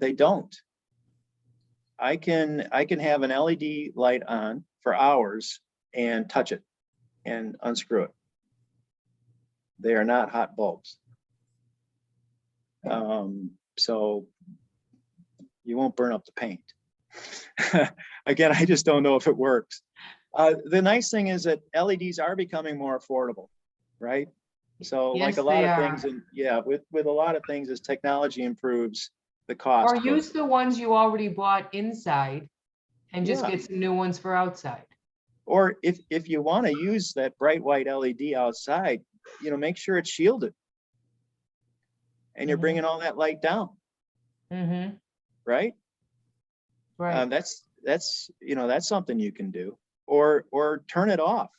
They don't. I can have an LED light on for hours and touch it and unscrew it. They are not hot bulbs. So you won't burn up the paint. Again, I just don't know if it works. The nice thing is that LEDs are becoming more affordable, right? So yes, like a lot of things, and yeah, with a lot of things, as technology improves, the cost. Or use the ones you already bought inside and just get some new ones for outside. Or if you want to use that bright white LED outside, make sure it's shielded. And you're bringing all that light down, right? Right. That's something you can do. Or turn it off,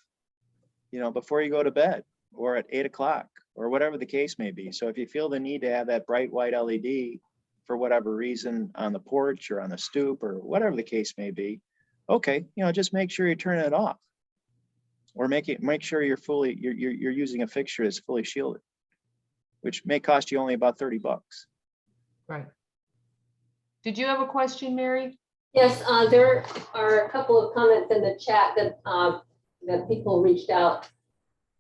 before you go to bed, or at 8 o'clock, or whatever the case may be. So if you feel the need to have that bright white LED for whatever reason on the porch or on the stoop or whatever the case may be, okay, just make sure you turn it off, or make sure you're using a fixture that's fully shielded, which may cost you only about $30. Right. Did you have a question, Mary? Yes, there are a couple of comments in the chat that people reached out.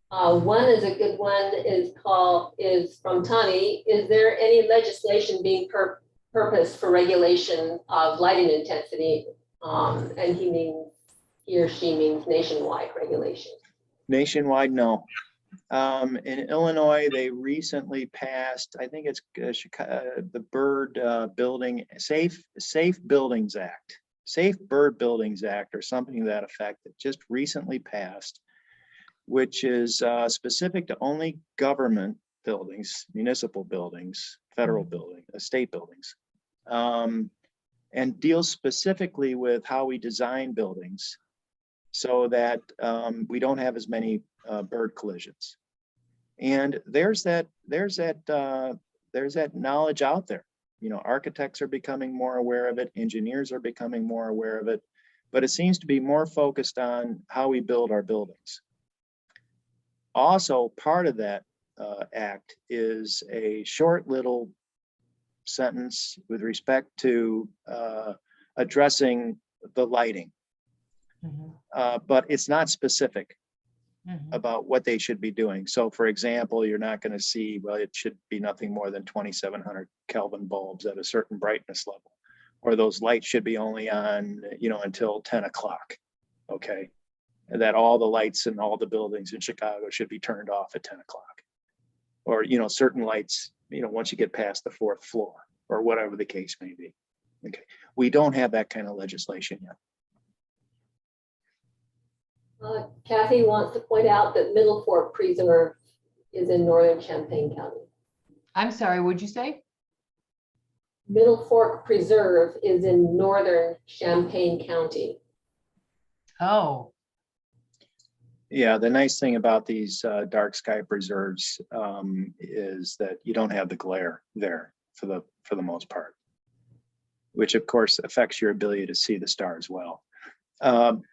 One is a good one, is from Tani. Is there any legislation being purposed for regulation of lighting intensity? And he or she means nationwide regulation. Nationwide, no. In Illinois, they recently passed, I think it's the Bird Building Safe Buildings Act, Safe Bird Buildings Act, or something to that effect, that just recently passed, which is specific to only government buildings, municipal buildings, federal buildings, state buildings, and deals specifically with how we design buildings so that we don't have as many bird collisions. And there's that knowledge out there. Architects are becoming more aware of it, engineers are becoming more aware of it, but it seems to be more focused on how we build our buildings. Also, part of that act is a short little sentence with respect to addressing the lighting, but it's not specific about what they should be doing. So for example, you're not going to see, well, it should be nothing more than 2,700 Kelvin bulbs at a certain brightness level, or those lights should be only on, until 10 o'clock. Okay. And that all the lights in all the buildings in Chicago should be turned off at 10 o'clock, or, certain lights, once you get past the 4th floor, or whatever the case may be. Okay. We don't have that kind of legislation yet. Kathy wants to point out that Middle Fork Preserve is in northern Champaign County. I'm sorry, what'd you say? Middle Fork Preserve is in northern Champaign County. Oh. Yeah, the nice thing about these dark sky preserves is that you don't have the glare there for the most part, which of course affects your ability to see the stars well.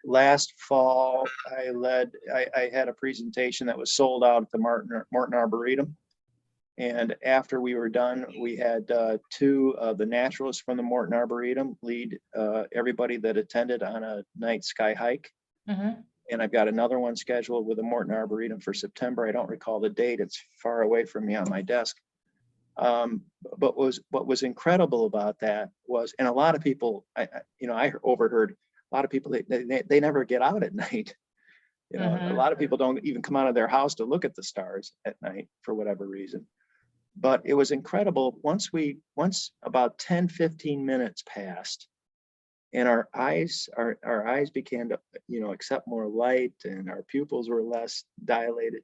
Last fall, I had a presentation that was sold out at the Morton Arboretum. And after we were done, we had 2 of the naturalists from the Morton Arboretum lead everybody that attended on a night sky hike. And I've got another one scheduled with the Morton Arboretum for September. I don't recall the date. It's far away from me on my desk. But what was incredible about that was, and a lot of people, I overheard a lot of people, they never get out at night. A lot of people don't even come out of their house to look at the stars at night for whatever reason. But it was incredible. Once about 10, 15 minutes passed, and our eyes began to, accept more light, and our pupils were less dilated.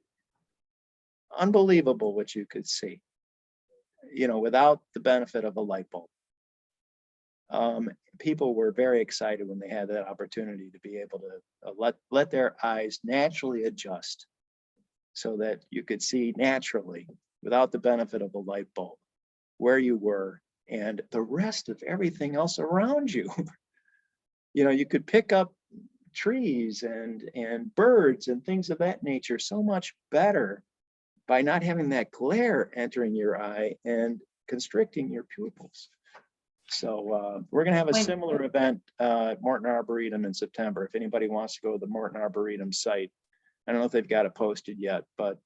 Unbelievable what you could see, without the benefit of a light bulb. People were very excited when they had that opportunity to be able to let their eyes naturally adjust so that you could see naturally, without the benefit of a light bulb, where you were and the rest of everything else around you. You could pick up trees and birds and things of that nature so much better by not having that glare entering your eye and constricting your pupils. So we're going to have a similar event at Morton Arboretum in September. If anybody wants to go to the Morton Arboretum site, I don't know if they've got it posted yet, but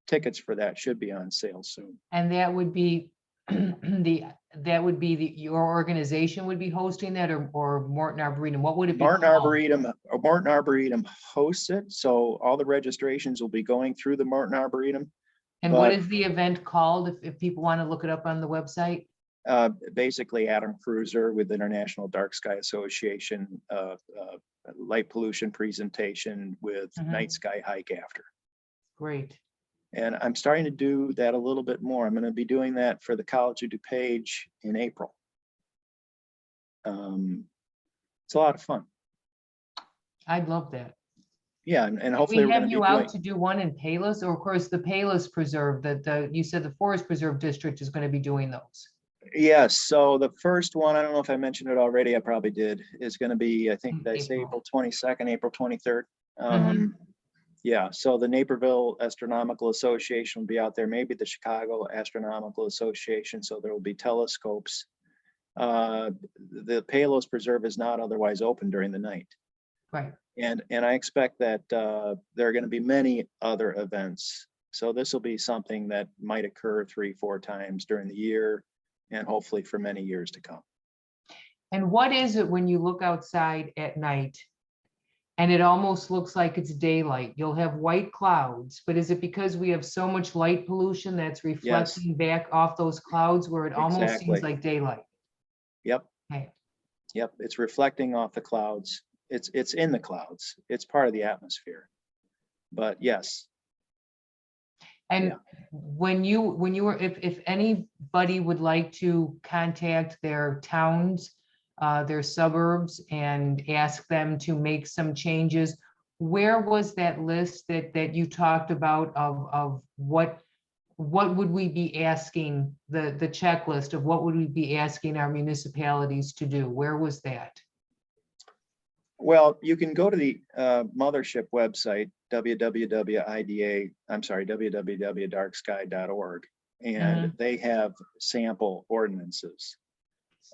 tickets for that should be on sale soon. And that would be your organization would be hosting that, or Morton Arboretum? What would it be? Morton Arboretum hosts it. So all the registrations will be going through the Morton Arboretum. And what is the event called if people want to look it up on the website? Basically Adam Kreuzer with International Dark Sky Association light pollution presentation with Mhm. night sky hike after. Great. And I'm starting to do that a little bit more. I'm going to be doing that for the College of DuPage in April. It's a lot of fun. I'd love that. Yeah, and We hopefully we're going have to be you doing. out to do one in Palos, or of course the Palos Preserve that you said the Forest Preserve District is going to be doing those. Yes, so the first one, I don't know if I mentioned it already, I probably did, is going to be, I think, did I say April. April 22nd, April 23rd. Mhm. Yeah, so the Naperville Astronomical Association will be out there, maybe the Chicago Astronomical Association, so there will be telescopes. The Palos Preserve is not otherwise open during the night. Right. And I expect that there are going to be many other events. So this will be something that might occur 3-4 times during the year, and hopefully for many years to come. And what is it when you look outside at night and it almost looks like it's daylight? You'll have white clouds, but is it because we have so much light pollution that's reflecting back off those clouds where it almost seems Exactly. like daylight? Yep. Okay. Yep. It's reflecting off the clouds. It's in the clouds. It's part of the atmosphere. But yes. And Yeah. when you were, if anybody would like to contact their towns, their suburbs and ask them to make some changes, where was that list that you talked about of what would we be asking, the checklist of what would we be asking our municipalities to do? Where was that? Well, you can go to the mothership website, www.darksky.org, and they have sample ordinances.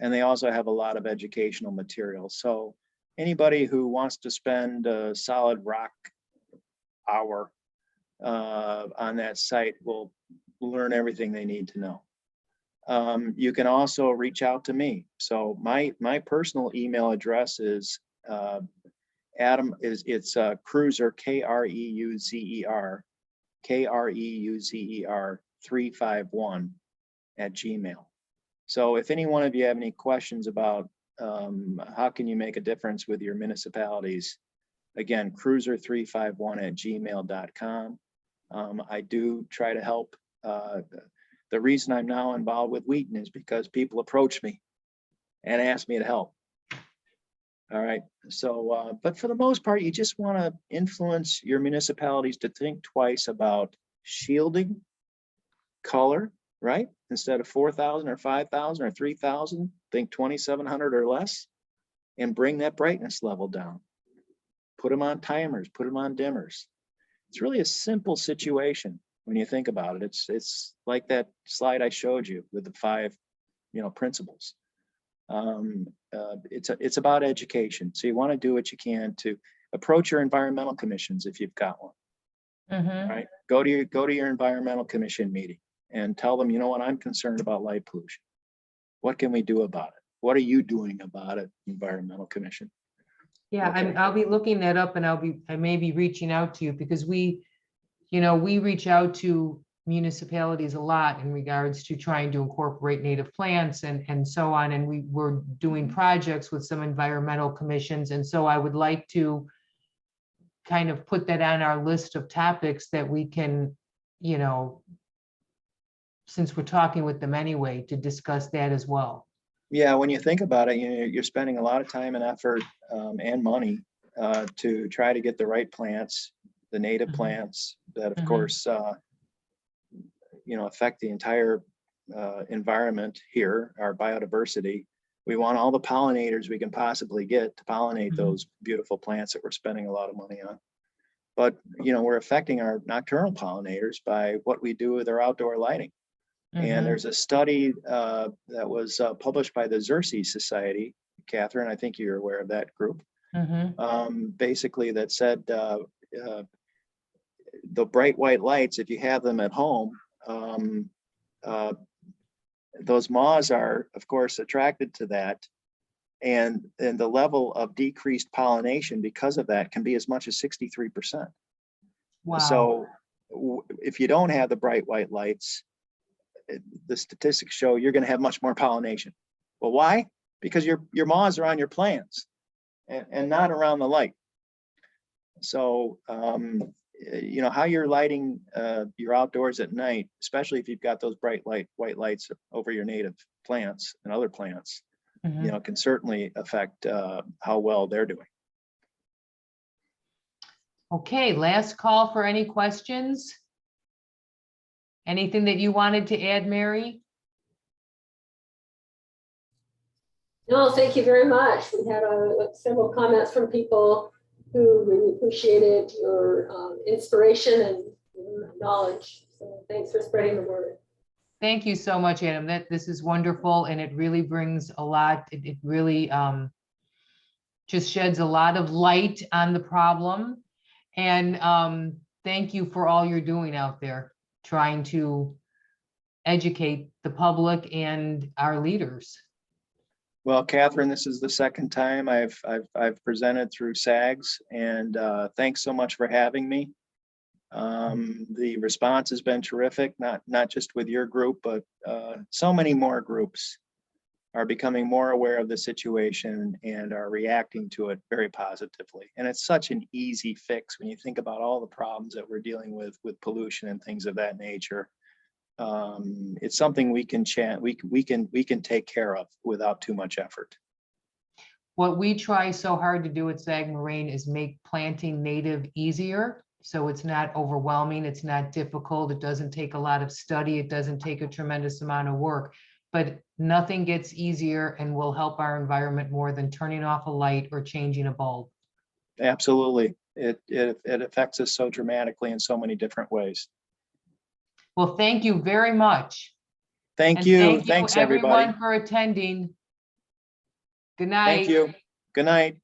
And they also have a lot of educational material. So anybody who wants to spend a solid rock hour on that site will learn everything they need to know. You can also reach out to me. So my personal email address is Adam it's Kreuzer, Kreuzer 351 @gmail. So if any one of you have any questions about how can you make a difference with your municipalities, again, Kreuzer 351 @gmail.com. I do try to help. The reason I'm now involved with Wheaton is because people approach me and ask me to help. All right. So, but for the most part, you just want to influence your municipalities to think twice about shielding, color, right? Instead of 4,000 or 5,000 or 3,000, think 2,700 or less, and bring that brightness level down. Put them on timers, put them on dimmers. It's really a simple situation when you think about it. It's like that slide I showed you with the 5, principles. It's about education. So you want to do what you can to approach your environmental commissions if you've got one. Right? Go to your environmental commission meeting and tell them, you know what, I'm concerned about light pollution. What can we do about it? What are you doing about it, environmental commission? Yeah, Okay. I'll be looking that up, and I may be reaching out to you because we reach out to municipalities a lot in regards to trying to incorporate native plants and so on. And we were doing projects with some environmental commissions. And so I would like to kind of put that on our list of topics that we can, since we're talking with them anyway, to discuss that as well. Yeah, when you think about it, you're spending a lot of time and effort and money to try to get the right plants, the native plants that, of course, affect the entire environment here, our biodiversity. We want all the pollinators we can possibly get to pollinate those beautiful plants that we're spending a lot of money on. But, we're affecting our nocturnal pollinators by what we do with our outdoor lighting. And there's a study that was published by the Xerces Society, Catherine, I think you're aware of that group, basically that said the bright white lights, if you have them at home, those moths are, of course, attracted to that. And the level of decreased pollination because of that can be as much as 63%. Wow. So if you don't have the bright white lights, the statistics show you're going to have much more pollination. Well, why? Because your moths are on your plants. and not around the light. So, you know, how you're lighting your outdoors at night, especially if you've got those white lights over your native plants and other plants, you know, can certainly affect how well they're doing. Okay, last call for any questions? Anything that you wanted to add, Mary? No, thank you very much. We had several comments from people who really appreciated your inspiration and your knowledge. So thanks for spreading the word. Thank you so much, Adam. This is wonderful, and it really brings a lot. It really just sheds a lot of light on the problem. And thank you for all you're doing out there, trying to educate the public and our leaders. Well, Catherine, this is the second time I've presented through SAGs, and thanks so much for having me. The response has been terrific, not just with your group, but so many more groups are becoming more aware of the situation and are reacting to it very positively. And it's such an easy fix when you think about all the problems that we're dealing with pollution and things of that nature. It's something we can take care of without too much effort. What we try so hard to do at Sag Moraine is make planting native easier. So it's not overwhelming, it's not difficult, it doesn't take a lot of study, it doesn't take a tremendous amount of work, but nothing gets easier and will help our environment more than turning off a light or changing a bulb. Absolutely. It affects us so dramatically in so many different ways. Well, thank you very much. Thank And you. Thanks, everybody. everyone, for attending. Good night. Thank you. Good night.